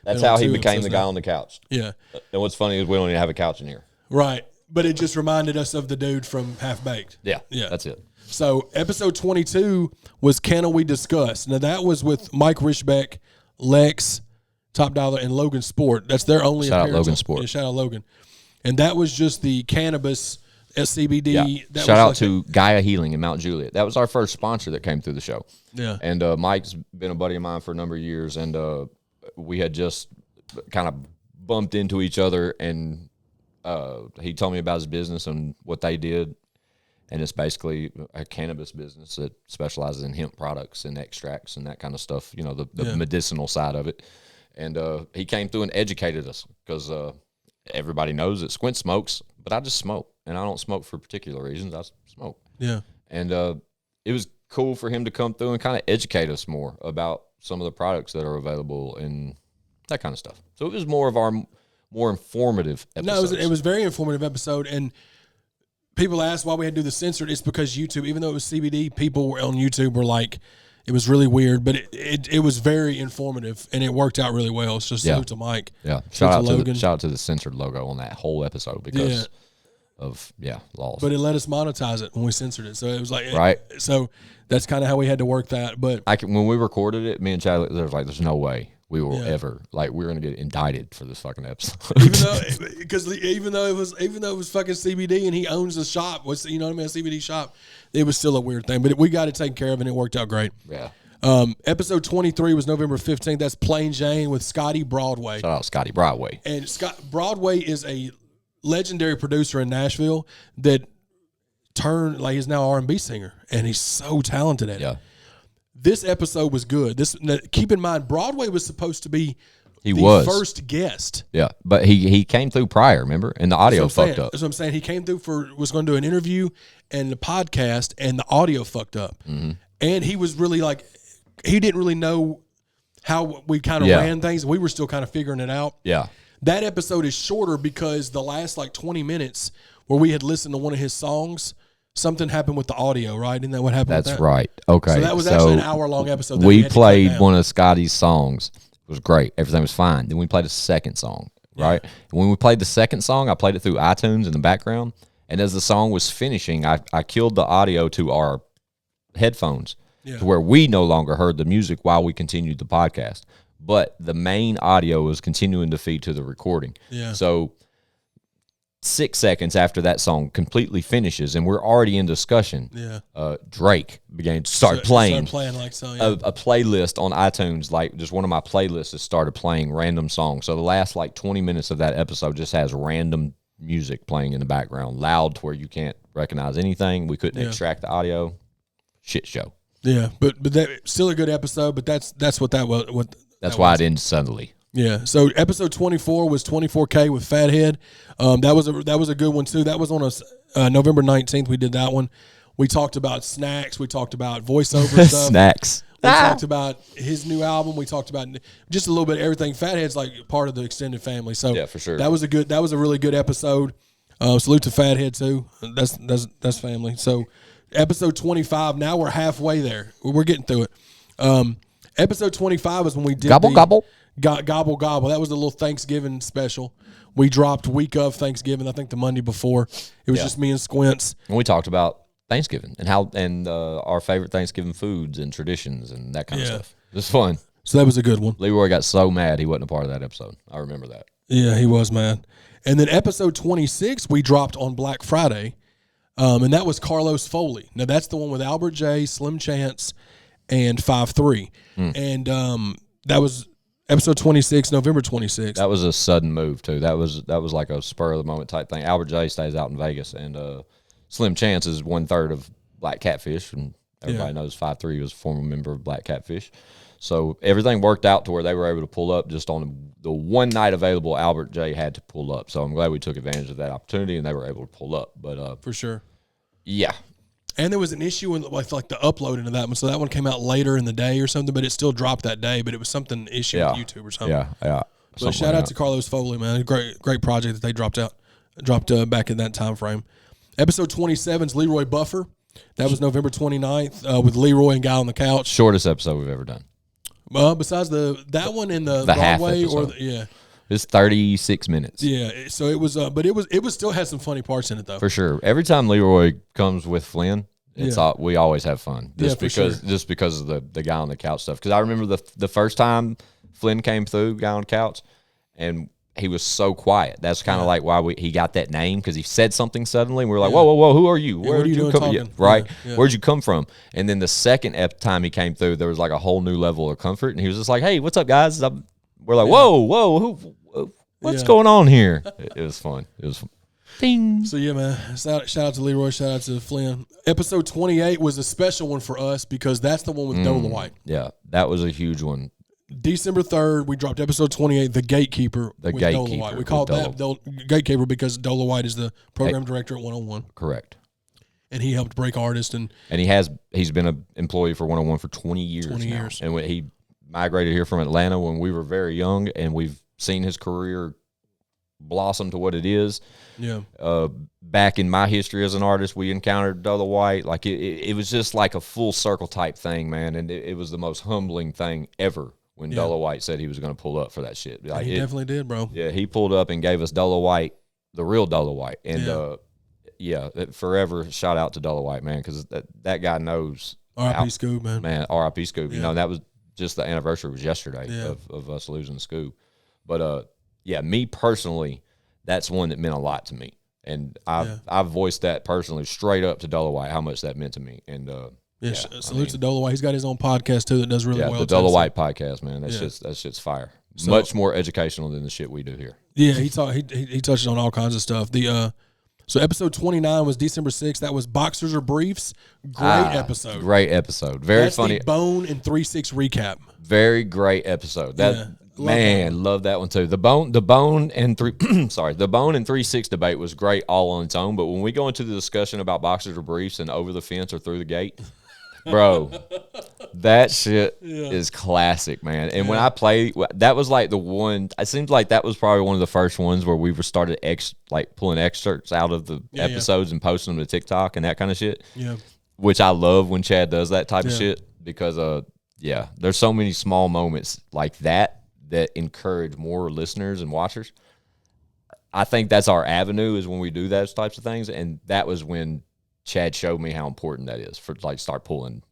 That's how he became the guy on the couch. Yeah. And what's funny is we don't even have a couch in here. Right. But it just reminded us of the dude from Half Baked. Yeah. Yeah. That's it. So episode 22 was Can We Discuss? Now that was with Mike Richbeck, Lex, Top Dollar, and Logan Sport. That's their only Shout out appearance. Logan Sport. Yeah, shout out Logan. And that was just the cannabis SCBD. Yeah. That Shout out was to Gaia Healing in Mount Juliet. That was our first sponsor that came through the show. Yeah. And Mike's been a buddy of mine for a number of years, and we had just kind of bumped into each other, and he told me about his business and what they did. And it's basically a cannabis business that specializes in hemp products and extracts and that kind of stuff, you know, the medicinal side of it. And he came through and educated us because everybody knows that Squint smokes, but I just smoke. And I don't smoke for particular reasons. I smoke. Yeah. And it was cool for him to come through and kind of educate us more about some of the products that are available and that kind of stuff. So it was more of our more informative episodes. No, it was a very informative episode. And people asked why we had to do the censored. It's because YouTube, even though it was CBD, people on YouTube were like, it was really weird, but it was very informative and it worked out really well. So salute to Mike. Yeah. Shout out to the censored logo on that whole episode because of laws. But it let us monetize it when we censored it. So it was like right. So that's kind of how we had to work that. But when we recorded it, me and Chad, there's no way we will ever we're gonna get indicted for this fucking episode. even though it was fucking CBD and he owns the shop, you know what I mean, a CBD shop, it was still a weird thing. But we got it taken care of and it worked out great. Yeah. Episode 23 was November 15th. That's Plain Jane with Scotty Broadway. Shout out Scotty Broadway. And Broadway is a legendary producer in Nashville that turned he's now an R&B singer and he's so talented at it. This episode was good. Keep in mind, Broadway was supposed to be the first guest. Yeah, but he came through prior, remember? And the audio fucked up. That's what I'm saying. He came through was going to do an interview and the podcast, and the audio fucked up. Mm-hmm. And he was really he didn't really know how we kind of ran things. We were still kind of figuring it out. Yeah. That episode is shorter because the last 20 minutes where we had listened to one of his songs, something happened with the audio, right? Isn't that what happened? That's right. Okay. So that was actually an hour-long episode. We played one of Scotty's songs. It was great. Everything was fine. Then we played a second song, right? And when we played the second song, I played it through iTunes in the background. And as the song was finishing, I killed the audio to our headphones to where we no longer heard the music while we continued the podcast. But the main audio was continuing to feed to the recording. Yeah. So 6 seconds after that song completely finishes and we're already in discussion, Drake began to start playing a playlist on iTunes, just one of my playlists has started playing random songs. So the last 20 minutes of that episode just has random music playing in the background, loud to where you can't recognize anything. We couldn't extract the audio. Shit show. Yeah, but that's still a good episode, but that's what that was. That's why it ended suddenly. Yeah. So episode 24 was 24K with Fathead. That was a good one too. That was on November 19th. We did that one. We talked about snacks. We talked about voiceover stuff. Snacks. We talked about his new album. We talked about just a little bit of everything. Fathead's part of the extended family. So yeah, for sure. That was a really good episode. Salute to Fathead too. That's family. So episode 25. Now we're halfway there. We're getting through it. Episode 25 is when we did Gobble gobble. Gobble gobble. That was the little Thanksgiving special. We dropped week of Thanksgiving. I think the Monday before. It was just me and Squints. And we talked about Thanksgiving and our favorite Thanksgiving foods and traditions and that kind of stuff. It was fun. So that was a good one. Leroy got so mad he wasn't a part of that episode. I remember that. Yeah, he was mad. And then episode 26 we dropped on Black Friday, and that was Carlos Foley. Now that's the one with Albert J, Slim Chance, and 5-3. And that was episode 26, November 26th. That was a sudden move too. That was like a spur of the moment type thing. Albert J stays out in Vegas, and Slim Chance is 1/3 of Black Catfish, and everybody knows 5-3 was a former member of Black Catfish. So everything worked out to where they were able to pull up just on the one night available. Albert J had to pull up, so I'm glad we took advantage of that opportunity and they were able to pull up. But for sure, yeah. And there was an issue with like the upload into that one, so that one came out later in the day or something, but it still dropped that day. But it was something issue with YouTube or something. Yeah. So shout out to Carlos Foley, man. Great project that they dropped back in that time frame. Episode 27 is Leroy Buffer. That was November 29th with Leroy and Guy on the Couch. Shortest episode we've ever done. Besides that one in the half Broadway episode. It's 36 minutes. Yeah, so it was, but it was still had some funny parts in it though. For sure. Every time Leroy comes with Flynn, we always have fun. Just because of the guy on the couch stuff. Because I remember the first time Flynn came through, Guy on the Couch, and he was so quiet. That's kind of like why he got that name, because he said something suddenly, and we were like, whoa, who are you? Where did you come from? Right? Yeah. Where'd you come from? And then the second time he came through, there was like a whole new level of comfort, and he was just like, hey, what's up, guys? We're like, whoa, what's going on here? It was fun. It was fun. Ding. So, yeah, man, shout out to Leroy, shout out to Flynn. Episode 28 was a special one for us because that's the one with Dolomite. Yeah, that was a huge one. December 3rd, we dropped episode 28, The Gatekeeper with Dolomite. We called that Gatekeeper because Dolomite is the program director at 101. Correct. And he helped break artists. And he's been an employee for 101 for 20 years now. And when he migrated here from Atlanta when we were very young, and we've seen his career blossom to what it is. Yeah. Back in my history as an artist, we encountered Dolomite. Like it was just like a full circle type thing, man. And it was the most humbling thing ever when Dolomite said he was going to pull up for that shit. Like, he definitely did, bro. Yeah, he pulled up and gave us Dolomite, the real Dolomite. And forever shout out to Dolomite, man, because that guy knows. R.I.P. Scoob, man. Man, R.I.P. Scoob. You know, that was just the anniversary was yesterday of us losing Scoob. But me personally, that's one that meant a lot to me, and I've voiced that personally straight up to Dolomite how much that meant to me. And salute to Dolomite. He's got his own podcast too that does really well. The Dolomite podcast, man, that shit's fire. So, much more educational than the shit we do here. Yeah, he touched on all kinds of stuff. So episode 29 was December 6th. That was Boxers or Briefs. Great episode. Great episode. Very funny. The Bone and 3-6 recap. Very great episode. Love that one too. The bone and 3-6 debate was great all on its own. But when we go into the discussion about Boxers or Briefs and over the fence or through the gate, bro, that shit is classic, man. And when I played, that was like the one. It seems like that was probably one of the first ones where we started pulling excerpts out of the episodes and posting them to TikTok and that kind of shit. Yeah, which I love when Chad does that type of shit because there's so many small moments like that encourage more listeners and watchers. I think that's our avenue is when we do those types of things, and that was when Chad showed me how important that is for start pulling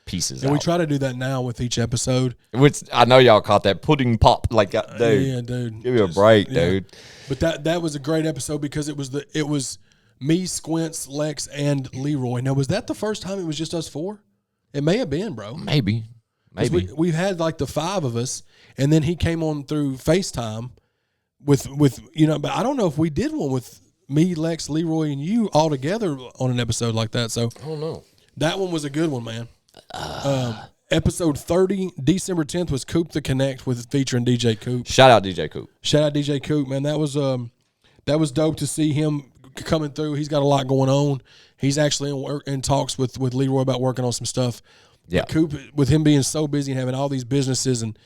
pieces and out. We try to do that now with each episode. Which I know y'all caught that pudding pop dude. Yeah, dude. Give me a break, dude. But that was a great episode because it was me, Squints, Lex, and Leroy. Now, was that the first time it was just us four? It may have been, bro. Maybe. We've had like the five of us, and then he came on through FaceTime with but I don't know if we did one with me, Lex, Leroy, and you all together on an episode like that. So I don't know. That one was a good one, man. Episode 30, December 10th, was Coop the Connect featuring DJ Coop. Shout out DJ Coop. Shout out DJ Coop, man. That was dope to see him coming through. He's got a lot going on. He's actually in talks with Leroy about working on some stuff. Yeah. But Coop, with him being so busy and having all these businesses and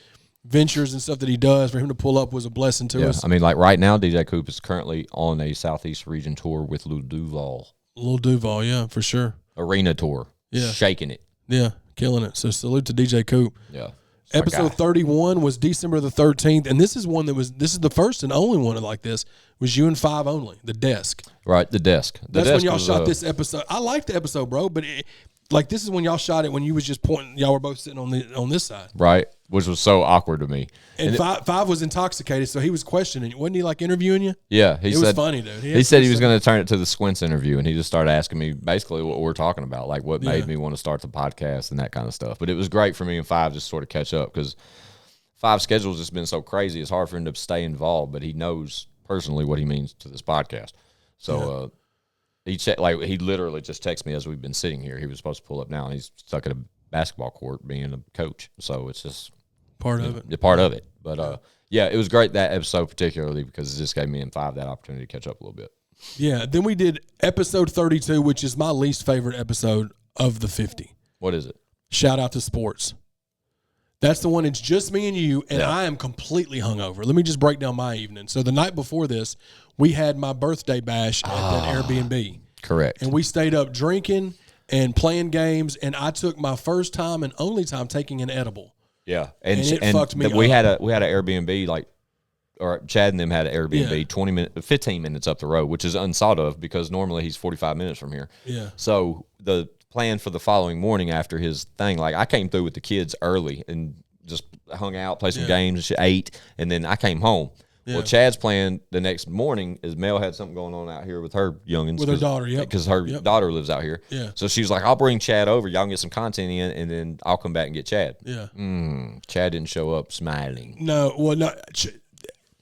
ventures and stuff that he does. For him to pull up was a blessing to us. I mean, like right now, DJ Coop is currently on a Southeast region tour with Lil Duval. Lil Duval, yeah, for sure. Arena tour. Yeah. Shaking it. Yeah, killing it. So salute to DJ Coop. Yeah. Episode 31 was December the 13th, and this is the first and only one like this, was you and Five only, the desk. Right, the desk. That's when y'all shot this episode. I liked the episode, bro, but this is when y'all shot it when you was just pointing, y'all were both sitting on this side. Right, which was so awkward to me. And Five was intoxicated, so he was questioning you. Wasn't he like interviewing you? Yeah, it was funny, dude. He said he was going to turn it to the Squints interview, and he just started asking me basically what we're talking about, like what made me want to start the podcast and that kind of stuff. But it was great for me and Five just sort of catch up because Five's schedule's just been so crazy. It's hard for him to stay involved, but he knows personally what he means to this podcast. So he literally just texted me as we've been sitting here. He was supposed to pull up now, and he's stuck at a basketball court being a coach. So it's just part of it. Part of it. But it was great that episode particularly because it just gave me and Five that opportunity to catch up a little bit. Yeah. Then we did episode 32, which is my least favorite episode of the 50. What is it? Shout out to sports. That's the one. It's just me and you, and I am completely hungover. Let me just break down my evening. So the night before this, we had my birthday bash at that Airbnb. Correct. And we stayed up drinking and playing games, and I took my first time and only time taking an edible. Yeah, and it fucked me up. We had an Airbnb or Chad and them had an Airbnb 15 minutes up the road, which is unthought of because normally he's 45 minutes from here. Yeah. So the plan for the following morning after his thing, like I came through with the kids early and just hung out, played some games, ate, and then I came home. Yeah. Well, Chad's plan the next morning is Mel had something going on out here with her youngins. With her daughter, because her daughter lives out here. Yeah. So she was like, I'll bring Chad over. Y'all can get some content in, and then I'll come back and get Chad. Yeah. Chad didn't show up smiling. No, well, no.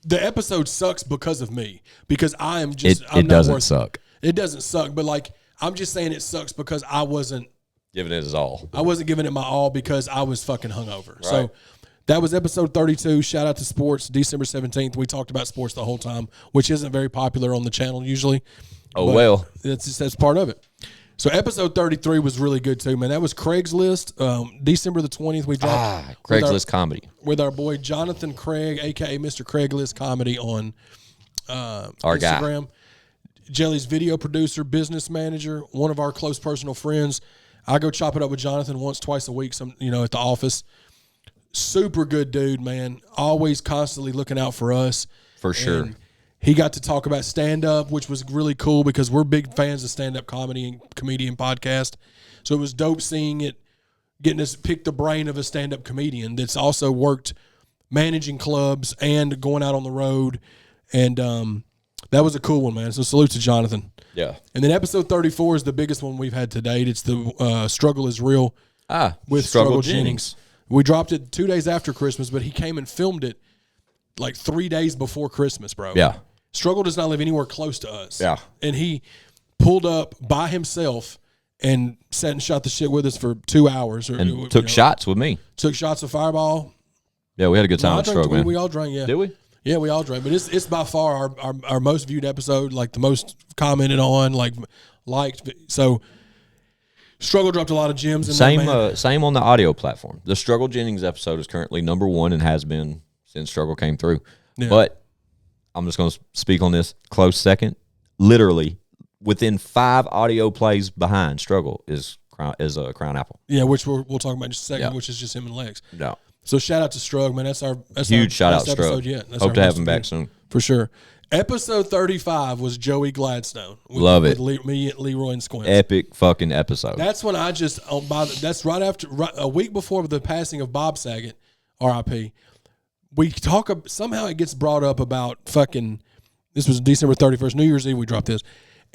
The episode sucks because of me. Because I am just. It doesn't suck. It doesn't suck, but like I'm just saying it sucks because I wasn't giving it his all. I wasn't giving it my all because I was fucking hungover. Right. So that was episode 32. Shout out to sports. December 17th. We talked about sports the whole time, which isn't very popular on the channel usually. Oh, well. That's part of it. So episode 33 was really good too, man. That was Craigslist. December the 20th, we dropped Craigslist comedy with our boy Jonathan Craig, aka Mr. Craigslist Comedy on our Instagram. Guy. Jelly's video producer, business manager, one of our close personal friends. I go chop it up with Jonathan once, twice a week, at the office. Super good dude, man. Always constantly looking out for us. For sure. And he got to talk about stand-up, which was really cool because we're big fans of stand-up comedy and comedian podcast. So it was dope seeing it, getting us pick the brain of a stand-up comedian that's also worked managing clubs and going out on the road. And that was a cool one, man. So salute to Jonathan. Yeah. And then episode 34 is the biggest one we've had to date. It's the Struggle is Real with Struggle Jennings. We dropped it 2 days after Christmas, but he came and filmed it like 3 days before Christmas, bro. Yeah. Struggle does not live anywhere close to us. Yeah. And he pulled up by himself and sat and shot the shit with us for 2 hours. And took shots with me. Took shots of Fireball. Yeah, we had a good time with Struggle, man. We all drank, yeah. Did we? Yeah, we all drank. But it's by far our most viewed episode, like the most commented on, liked. So Struggle dropped a lot of gems in there, same on the audio platform. The Struggle Jennings episode is currently number 1 and has been since Struggle came through. Yeah. But I'm just going to speak on this close second. Literally, within 5 audio plays behind Struggle is Crown Apple. Yeah, which we'll talk about in just a second, which is just him and Lex. No. So shout out to Strug, man. That's huge shout out Strug. Strug. Hope to have him back soon. For sure. Episode 35 was Joey Gladstone. Love it. With me, Leroy, and Squints. Epic fucking episode. That's when I just that's right after a week before the passing of Bob Saget, R.I.P. We talk somehow it gets brought up about fucking. This was December 31st, New Year's Eve. We dropped this.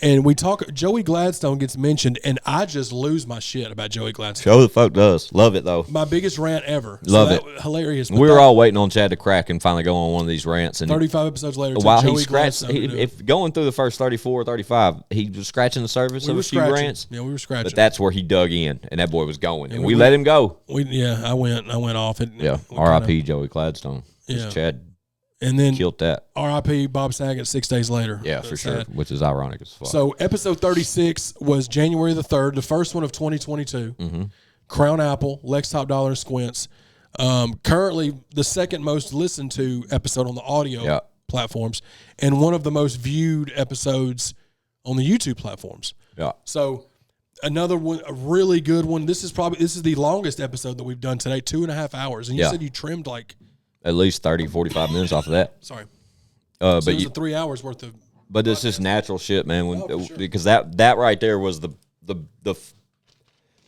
And we talk, Joey Gladstone gets mentioned, and I just lose my shit about Joey Gladstone. Show the fuck does. Love it, though. My biggest rant ever. Love it. Hilarious. We were all waiting on Chad to crack and finally go on one of these rants. And 35 episodes later, while he scratched, if going through the first 34 35, he was scratching the surface of a few rants. Yeah, we were scratching. But that's where he dug in, and that boy was going. And we let him go. I went off it. Yeah, R.I.P. Joey Gladstone. Yeah. Chad. And then killed that. R.I.P. Bob Saget 6 days later. Yeah, for sure, which is ironic as fuck. So episode 36 was January the 3rd, the first one of 2022. Mm-hmm. Crown Apple, Lex Top Dollar, and Squints. Currently, the second most listened to episode on the audio platforms, and one of the most viewed episodes on the YouTube platforms. Yeah. So another one, a really good one. This is the longest episode that we've done today, 2.5 hours. And you said you trimmed like at least 30, 45 minutes off of that. Sorry. So but it was 3 hours worth of. But it's just natural shit, man. Sure. Because that right there was the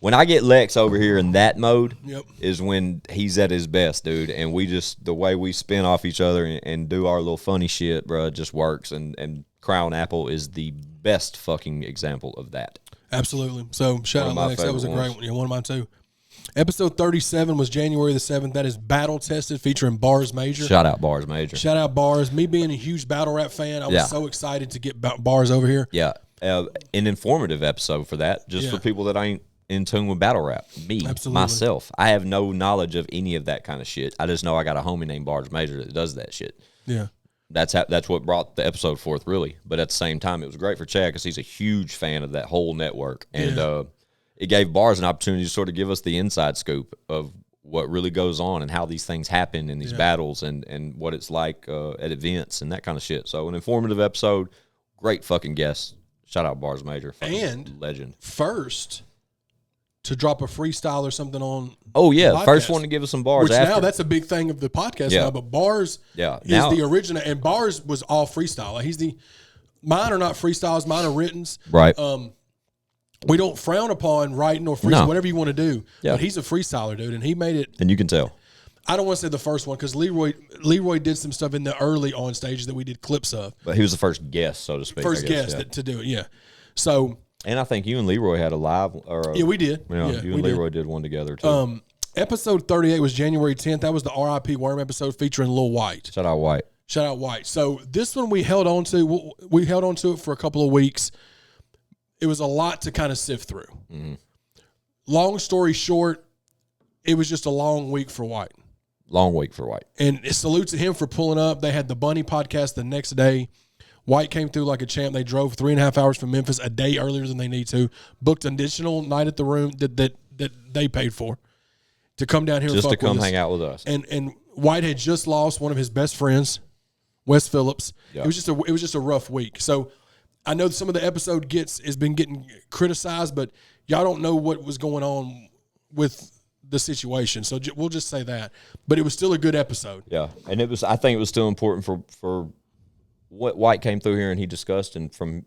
when I get Lex over here in that mode is when he's at his best, dude. And we just, the way we spin off each other and do our little funny shit, bro, just works. And Crown Apple is the best fucking example of that. Absolutely. So shout out Lex. That was a great one. Yeah, one of mine too. Episode 37 was January the 7th. That is Battle Tested featuring Bars Major. Shout out Bars Major. Shout out Bars. Me being a huge battle rap fan, I was so excited to get Bars over here. Yeah. An informative episode for that, just for people that ain't in tune with battle rap. Me, myself. I have no knowledge of any of that kind of shit. I just know I got a homie named Bars Major that does that shit. Yeah. That's what brought the episode forth, really. But at the same time, it was great for Chad because he's a huge fan of that whole network. And it gave Bars an opportunity to sort of give us the inside scoop of what really goes on and how these things happen in these battles and what it's like at events and that kind of shit. So an informative episode, great fucking guest. Shout out Bars Major. And legend. First to drop a freestyle or something on. Oh, yeah. First one to give us some bars. Which after. Now that's a big thing of the podcast now, but Bars is the original. And Bars was all freestyle. Like mine are not freestyles, mine are writtens. Right. We don't frown upon writing or freestyle, whatever you want to do. Yeah. But he's a freestyler, dude, and he made it. And you can tell. I don't want to say the first one because Leroy did some stuff in the early on stages that we did clips of. But he was the first guest, so to speak. First guest to do it, yeah. So. And I think you and Leroy had a live. We did. You and Leroy did one together, too. Episode 38 was January 10th. That was the R.I.P. Worm episode featuring Lil White. Shout out White. Shout out White. So this one we held on to. We held on to it for a couple of weeks. It was a lot to kind of sift through. Mm-hmm. Long story short, it was just a long week for White. Long week for White. And it salutes to him for pulling up. They had the Bunny podcast the next day. White came through like a champ. They drove 3.5 hours from Memphis a day earlier than they need to. Booked an additional night at the room that they paid for to come down here just and to come hang out with us. And White had just lost one of his best friends, Wes Phillips. Yep. It was just a rough week. So I know some of the episode has been getting criticized, but y'all don't know what was going on with the situation. So we'll just say that. But it was still a good episode. Yeah, and I think it was still important for what White came through here and he discussed, and from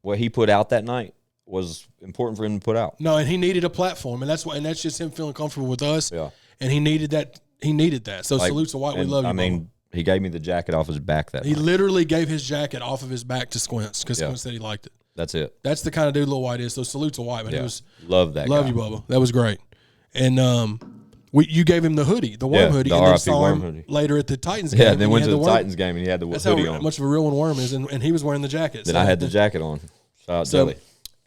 what he put out that night was important for him to put out. No, and he needed a platform, and that's just him feeling comfortable with us. Yeah, and he needed that. He needed that. So salute to White. We love you. I mean, he gave me the jacket off his back that night. He literally gave his jacket off of his back to Squints because Squints said he liked it. That's it. That's the kind of dude Lil White is. So salute to White. But it was love that. Love guy. you, Bubba. That was great. And you gave him the hoodie, the Worm hoodie, and then saw him hoodie later at the Titans game. Yeah, and then went to the Titans game and he had the That's hoodie how on. much of a real one Worm is, and he was wearing the jacket. Then I had the jacket on. Shout out Jelly.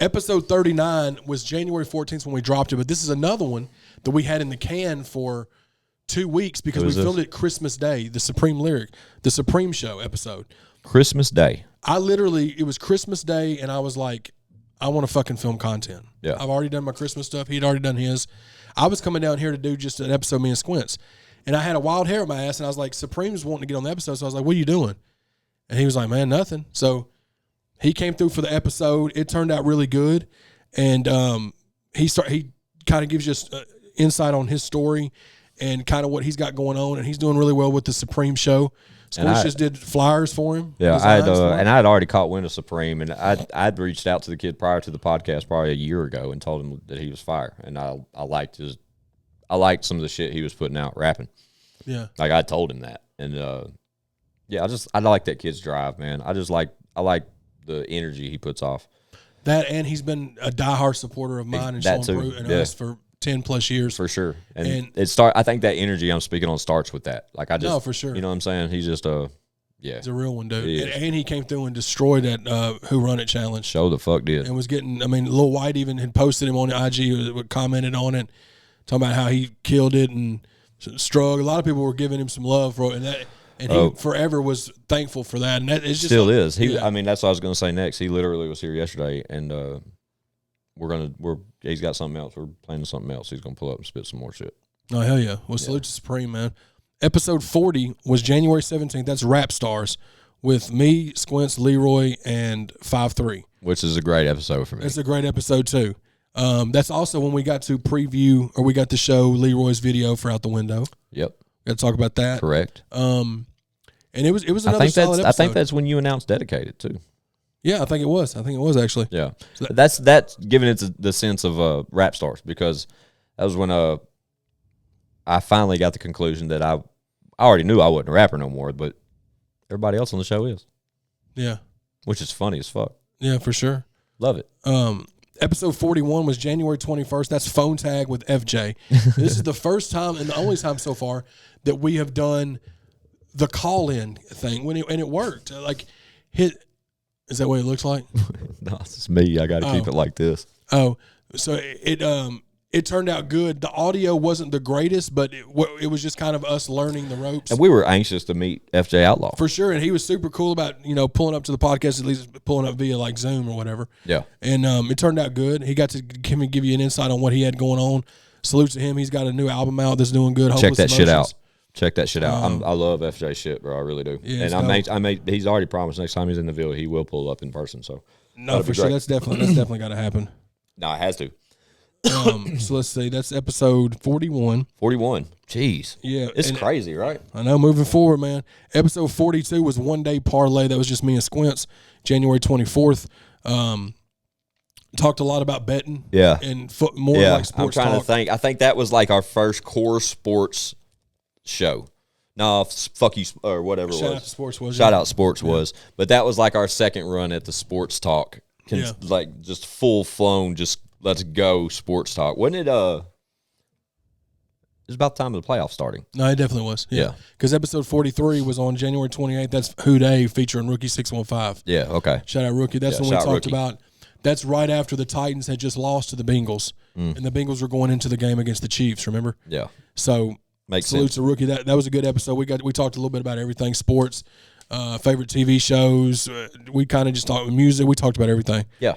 Episode 39 was January 14th when we dropped it, but this is another one that we had in the can for 2 weeks because we filmed it Christmas Day, the Supreme Show episode. Christmas Day. It was Christmas Day, and I was like, I want to fucking film content. Yeah. I've already done my Christmas stuff. He'd already done his. I was coming down here to do just an episode of me and Squints. And I had a wild hair in my ass, and I was like, Supreme's wanting to get on the episode. So I was like, what are you doing? And he was like, man, nothing. So he came through for the episode. It turned out really good. And he kind of gives you insight on his story and kind of what he's got going on. And he's doing really well with the Supreme Show. Squints just did flyers for him. Yeah, I had already caught wind of Supreme, and I'd reached out to the kid prior to the podcast probably a year ago and told him that he was fire, and I liked some of the shit he was putting out rapping. Yeah, like I told him that, and I like that kid's drive, man. I like the energy he puts off. That, and he's been a diehard supporter of mine and Sean Pruitt and us for 10+ years. For sure. And I think that energy I'm speaking on starts with that. Like for sure. You know what I'm saying? He's just he's a real one, dude. And he came through and destroyed that Who Run It challenge. Show the fuck did. And was getting, Lil White even had posted him on the IG, commented on it, talking about how he killed it and struggled. A lot of people were giving him some love for it, and he forever was thankful for that. And that is just still is. That's what I was going to say next. He literally was here yesterday, and he's got something else. We're planning something else. He's gonna pull up and spit some more shit. Oh, hell yeah. Well, salute to Supreme, man. Episode 40 was January 17th. That's Rap Stars with me, Squints, Leroy, and 5-3. Which is a great episode for me. It's a great episode, too. That's also when we got to preview, or we got to show Leroy's video for Out the Window. Yep. Got to talk about that. Correct. And it was another solid episode. I think that's when you announced Dedicated, too. Yeah, I think it was. Actually. Yeah. So that's giving it the sense of Rap Stars, because that was when I finally got the conclusion that I already knew I wasn't a rapper no more, but everybody else on the show is. Yeah. Which is funny as fuck. Yeah, for sure. Love it. Episode 41 was January 21st. That's Phone Tag with FJ. This is the first time and the only time so far that we have done the call-in thing and it worked. Is that what it looks like? No, it's me. I got to keep it like this. Oh, so it turned out good. The audio wasn't the greatest, but it was just kind of us learning the ropes. And we were anxious to meet FJ Outlaw. For sure, and he was super cool about, pulling up to the podcast, at least pulling up via like Zoom or whatever. Yeah. And it turned out good. He got to give you an insight on what he had going on. Salute to him. He's got a new album out that's doing good. Check that shit out. Check that shit out. I love FJ shit, bro. I really do. Yeah, and he's already promised next time he's in the Ville, he will pull up in person. So no, for sure, that's definitely got to happen. No, it has to. So let's see. That's episode 41. 41. Jeez. Yeah, it's crazy, right? I know. Moving forward, man. Episode 42 was One Day Parlay. That was just me and Squints. January 24th. Talked a lot about betting. Yeah. And like sports. I'm trying to think. I think that was like our first core sports show. No, fuck you, or whatever it was. Shout out to Sports was. Shout out Sports was. But that was like our second run at the sports talk. Like just full flown, just let's go sports talk. Wasn't it? It was about the time of the playoffs starting. No, it definitely was. Yeah. Because episode 43 was on January 28th. That's Who Day featuring Rookie 615. Yeah, okay. Shout out Rookie. That's when we talked about. That's right after the Titans had just lost to the Bengals. And the Bengals were going into the game against the Chiefs, remember? Yeah. So salute to Rookie. That was a good episode. We talked a little bit about everything, sports, favorite TV shows. We kind of just talked music. We talked about everything. Yeah.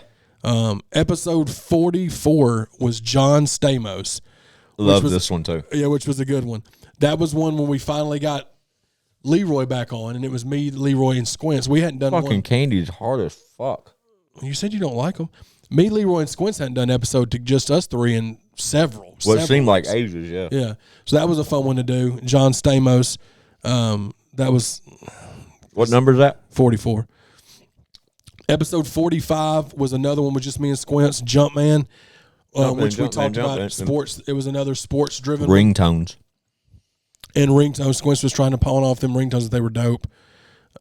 Episode 44 was John Stamos. Love this one too. Yeah, which was a good one. That was one when we finally got Leroy back on, and it was me, Leroy, and Squints. We hadn't done fucking Candy's hard as fuck. You said you don't like them. Me, Leroy, and Squints hadn't done an episode to just us three in several. Well, it seemed like ages, yeah. Yeah. So that was a fun one to do. John Stamos. That was... What number is that? 44. Episode 45 was another one with just me and Squints, Jumpman, which we talked about sports. It was another sports-driven ringtones. And ringtones. Squints was trying to pawn off them ringtones that they were dope.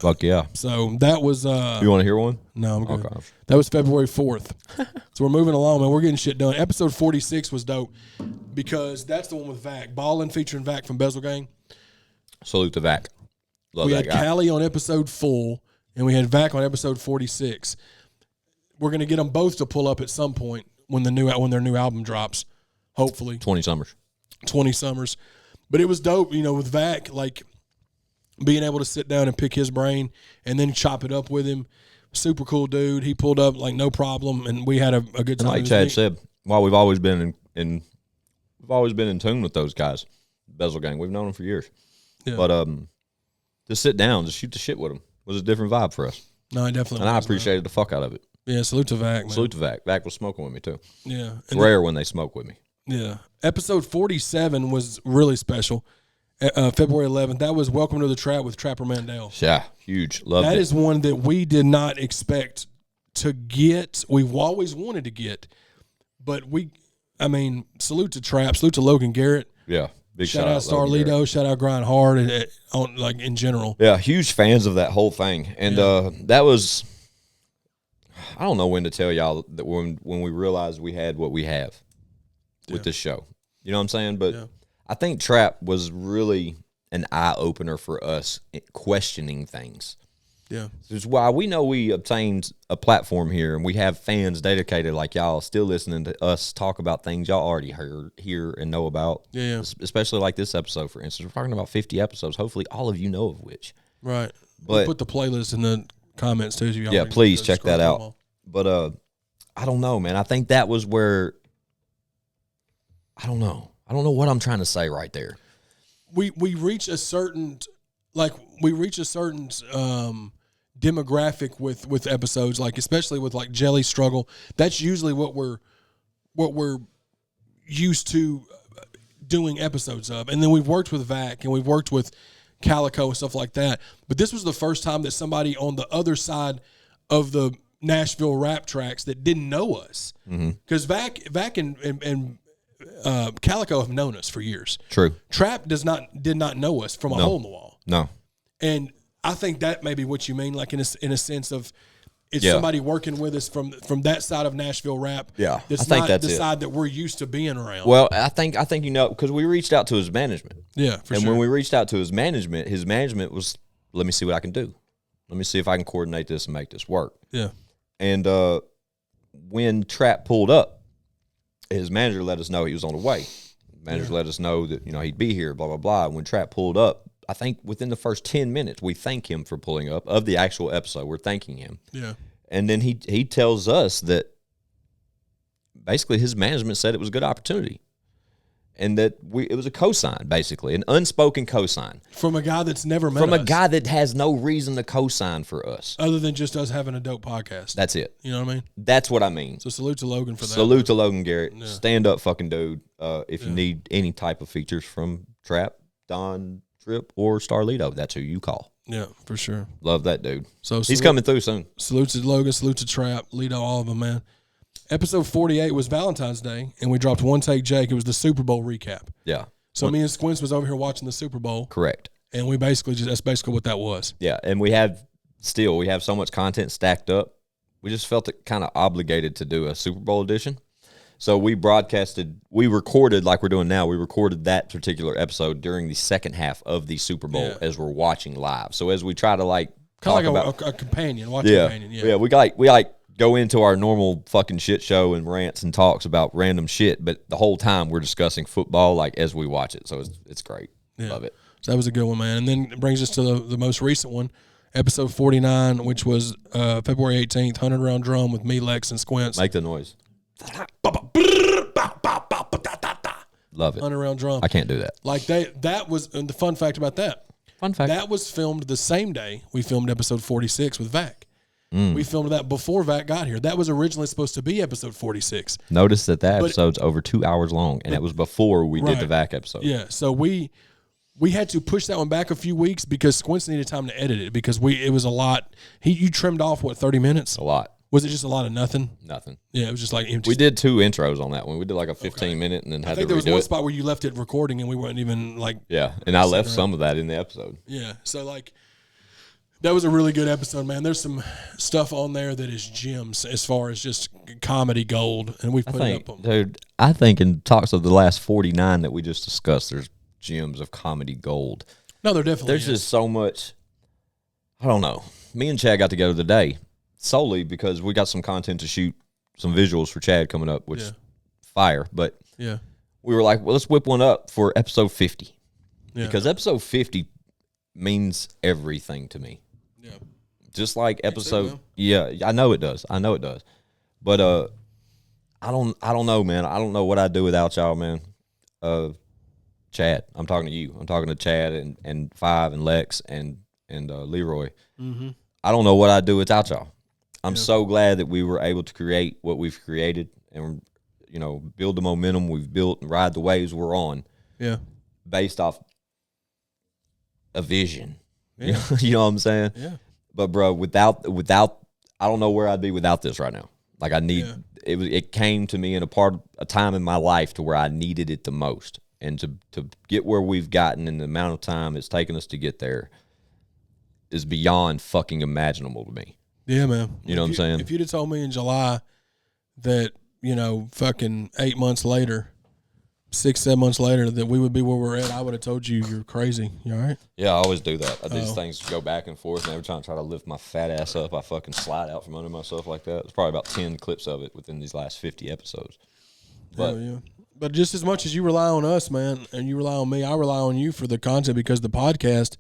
Fuck yeah. So that was... you want to hear one? No, I'm good. Okay. That was February 4th. So we're moving along, man. We're getting shit done. Episode 46 was dope because that's the one with Vac. Ballin' featuring Vac from Bezel Gang. Salute to Vac. Love we that had guy. Callie on episode 4, and we had Vac on episode 46. We're going to get them both to pull up at some point when their new album drops, hopefully. 20 summers. But it was dope, with Vac, like being able to sit down and pick his brain and then chop it up with him. Super cool dude. He pulled up like no problem, and we had a good time. And like Chad said, while we've always been in tune with those guys, Bezel Gang. We've known them for years. Yeah. But to sit down, just shoot the shit with them was a different vibe for us. No, definitely. And I appreciated the fuck out of it. Yeah, salute to Vac, man. Salute to Vac. Vac was smoking with me too. Yeah, it's rare when they smoke with me. Yeah. Episode 47 was really special. February 11th. That was Welcome to the Trap with Trapper Mandel. Yeah, huge. Loved it. That is one that we did not expect to get. We've always wanted to get, but salute to Trap, salute to Logan Garrett. Yeah, big shout out Starlito, shout out Grind Hard, like in general. Yeah, huge fans of that whole thing, and that was. I don't know when to tell y'all that when we realized we had what we have with this show. You know what I'm saying? But I think Trap was really an eye-opener for us questioning things. Yeah. This is why we know we obtained a platform here, and we have fans dedicated like y'all still listening to us talk about things y'all already hear and know about. Yeah. Especially like this episode, for instance. We're talking about 50 episodes, hopefully all of you know of which. Right. But we'll put the playlist in the comments, too. Yeah, please check that out. But I don't know, man. I think that was where I don't know I don't know what I'm trying to say right there. We reach a certain demographic with episodes, like especially with like Jelly Struggle. That's usually what we're used to doing episodes of. And then we've worked with Vac and we've worked with Calico and stuff like that. But this was the first time that somebody on the other side of the Nashville rap tracks that didn't know us, because Vac and Calico have known us for years. True. Trap did not know us from a hole in the wall. No. And I think that may be what you mean, like in a sense of it's somebody working with us from that side of Nashville rap. Yeah, that's I think not that's the it. side that we're used to being around. Well, I think because we reached out to his management. Yeah, for and sure. when we reached out to his management was, let me see what I can do. Let me see if I can coordinate this and make this work. Yeah. And when Trap pulled up, his manager let us know he was on the way. Manager let us know that he'd be here. Blah blah blah. When Trap pulled up, I think within the first 10 minutes, we thank him for pulling up of the actual episode. We're thanking him. Yeah. And then he tells us that basically his management said it was a good opportunity. And that it was a cosign, basically, an unspoken cosign. From a guy that's never met us. From a guy that has no reason to cosign for us. Other than just us having a dope podcast. That's it. You know what I mean? That's what I mean. So salute to Logan for that. Salute to Logan Garrett. Yeah. Stand up fucking dude. If you need any type of features from Trap, Don, Trip, or Starlito, that's who you call. Yeah, for sure. Love that dude. So he's coming through soon. Salute to Logan, salute to Trap, Lito, all of them, man. Episode 48 was Valentine's Day, and we dropped One Take Jake. It was the Super Bowl recap. Yeah. So me and Squints was over here watching the Super Bowl. Correct. And we that's basically what that was. Yeah, and we have so much content stacked up. We just felt it kind of obligated to do a Super Bowl edition. So we recorded like we're doing now. We recorded that particular episode during the second half of the Super Bowl as we're watching live. So as we try to kind of like a companion, companion. Yeah, we go into our normal fucking shit show and rants and talks about random shit, but the whole time we're discussing football as we watch it. So it's great. Yeah. Love it. So that was a good one, man. And then it brings us to the most recent one, episode 49, which was February 18th, 100 Round Drum with me, Lex, and Squints. Make the noise. Love it. 100 Round Drum. I can't do that. Like that was, and the fun fact about that. Fun fact. That was filmed the same day we filmed episode 46 with Vac. We filmed that before Vac got here. That was originally supposed to be episode 46. Notice that episode's over 2 hours long, and it was before we did the Vac episode. Yeah, so we had to push that one back a few weeks because Squints needed time to edit it because it was a lot. You trimmed off, 30 minutes? A lot. Was it just a lot of nothing? Nothing. Yeah, it was just like empty. We did 2 intros on that one. We did like a 15-minute and then had to redo it. I think there was one spot where you left it recording and we weren't even like... Yeah, and I left some of that in the episode. Yeah, so that was a really good episode, man. There's some stuff on there that is gems as far as just comedy gold, and we've put it up on. Dude, I think in talks of the last 49 that we just discussed, there's gems of comedy gold. No, there definitely There's just so much. I don't know. Me and Chad got together today solely because we got some content to shoot, some visuals for Chad coming up, which fire. But we were like, well, let's whip one up for episode 50 because episode 50 means everything to me. Yeah. Just like episode, I know it does. But I don't know, man. I don't know what I'd do without y'all, man. Chad, I'm talking to you. I'm talking to Chad and Five and Lex and Leroy. Mm-hmm. I don't know what I'd do without y'all. I'm so glad that we were able to create what we've created and build the momentum we've built and ride the waves we're on. Yeah. Based off a vision. Yeah. You know what I'm saying? Yeah. But bro, without I don't know where I'd be without this right now. Like I need it came to me in a time in my life to where I needed it the most. And to get where we've gotten in the amount of time it's taken us to get there is beyond fucking imaginable to me. Yeah, man. You know what I'm saying? If you'd have told me in July that, fucking 8 months later, 6-7 months later, that we would be where we're at, I would have told you you're crazy. You all right? Yeah, I always do that. These things go back and forth, and every time I try to lift my fat ass up, I fucking slide out from under myself like that. There's probably about 10 clips of it within these last 50 episodes. But But just as much as you rely on us, man, and you rely on me, I rely on you for the content because the podcast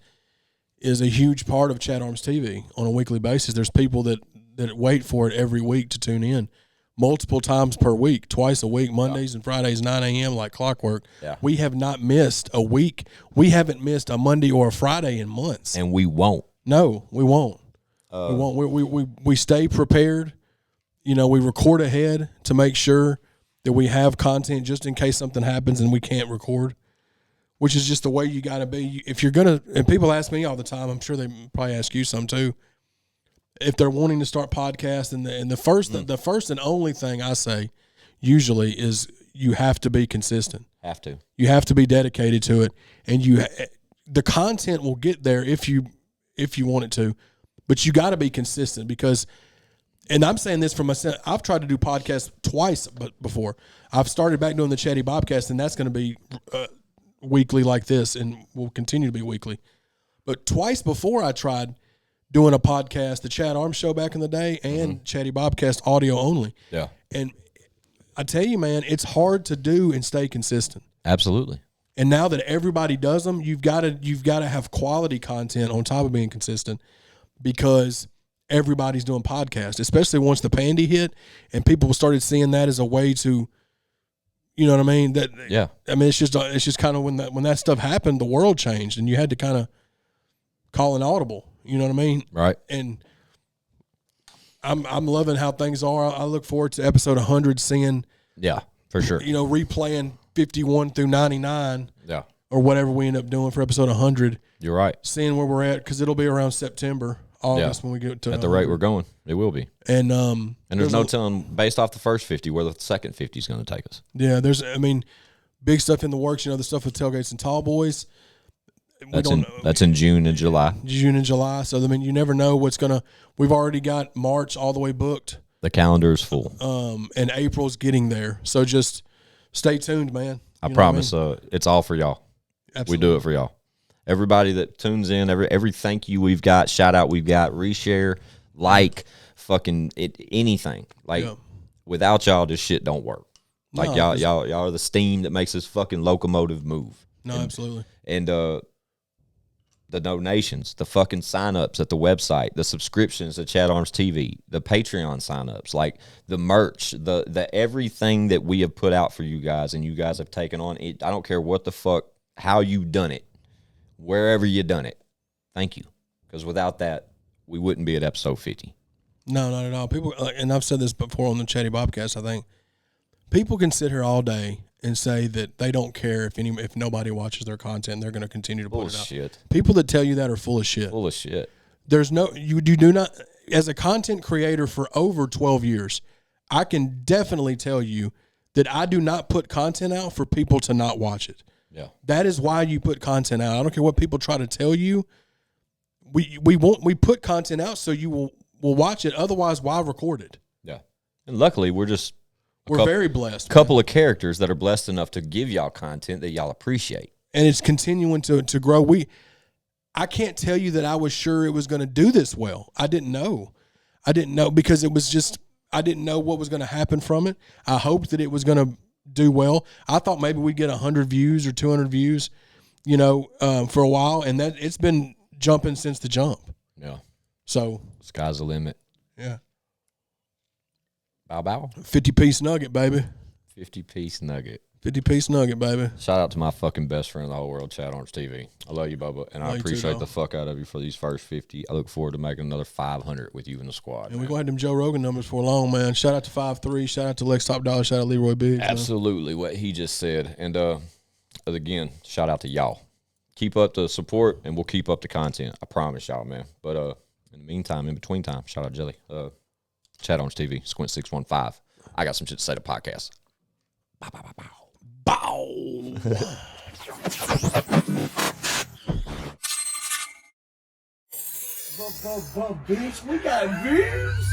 is a huge part of ChadArmesTV on a weekly basis. There's people that wait for it every week to tune in. multiple times per week, twice a week, Mondays and Fridays, 9 a.m. like clockwork. Yeah. We have not missed a week. We haven't missed a Monday or a Friday in months. And we won't. No, we won't. We won't. We stay prepared. You know, we record ahead to make sure that we have content just in case something happens and we can't record, which is just the way you got to be. If you're going to, and people ask me all the time, I'm sure they probably ask you some too, if they're wanting to start podcasts, and the first and only thing I say usually is you have to be consistent. You have to be dedicated to it, and the content will get there if you want it to, but you got to be consistent because, and I'm saying this from myself, I've tried to do podcasts twice before. I've started back doing the Chatty Bobcast, and that's going to be weekly like this, and will continue to be weekly. But twice before I tried doing a podcast, the Chad Arms Show back in the day, and Chatty Bobcast audio only. Yeah. And I tell you, man, it's hard to do and stay consistent. Absolutely. And now that everybody does them, you've got to have quality content on top of being consistent, because everybody's doing podcasts, especially once the Bandy hit and people started seeing that as a way to, you know what I mean? I mean, it's just kind of when that stuff happened, the world changed, and you had to kind of call an audible. You know what I mean? Right. And I'm loving how things are. I look forward to episode 100, seeing. Yeah, for sure. You know, replaying 51 through 99. Yeah. Or whatever we end up doing for episode 100. You're right. Seeing where we're at, because it'll be around September, August when we get to. At the rate we're going, it will be. And there's no telling, based off the first 50, where the second 50 is going to take us. Yeah, big stuff in the works. You know, the stuff with Tailgates and Tall Boys. That's in June and July. So, I mean, you never know what's going to – we've already got March all the way booked. The calendar is full. And April's getting there. So just stay tuned, man. I promise it's all for y'all. Absolutely. We do it for y'all. Everybody that tunes in, every thank you we've got, shout out we've got, reshare, like, fucking anything. Like, without y'all, this shit don't work. Like, y'all are the steam that makes this fucking locomotive move. No, absolutely. And the donations, the fucking signups at the website, the subscriptions to ChadArmesTV, the Patreon signups, like the merch, the everything that we have put out for you guys, and you guys have taken on it. I don't care what the fuck, how you done it, wherever you done it. Thank you, because without that, we wouldn't be at episode 50. No, not at all. People, and I've said this before on the Chatty Bobcast. I think people can sit here all day and say that they don't care if nobody watches their content, they're going to continue to put it out. Bullshit. People that tell you that are full of shit. Full of shit. There's no, you do not, as a content creator for over 12 years, I can definitely tell you that I do not put content out for people to not watch it. Yeah. That is why you put content out. I don't care what people try to tell you. We put content out so you will watch it. Otherwise, why record it? Yeah. And luckily, we're very blessed. Couple of characters that are blessed enough to give y'all content that y'all appreciate. And it's continuing to grow. I can't tell you that I was sure it was going to do this well. I didn't know because it was just, I didn't know what was going to happen from it. I hoped that it was going to do well. I thought maybe we'd get 100 views or 200 views, for a while. And that it's been jumping since the jump. Yeah. So sky's the limit. Yeah. Bow. 50-piece nugget, baby. 50-piece nugget. 50-piece nugget, baby. Shout out to my fucking best friend in the whole world, ChadArmesTV. I love you, Bubba, and I appreciate the fuck out of you for these first 50. I look forward to making another 500 with you in the squad. And we're going to have them Joe Rogan numbers for long, man. Shout out to 5'3", shout out to Lex Top Dollar, shout out to Leroy Biggs. Absolutely, what he just said. And again, shout out to y'all. Keep up the support, and we'll keep up the content. I promise y'all, man. But in the meantime, in between time, shout out Jelly. ChadArmesTV, Squint 615. I got some shit to say to podcast. Bow, bow, bow, bow. Bow. Bitch, we got views.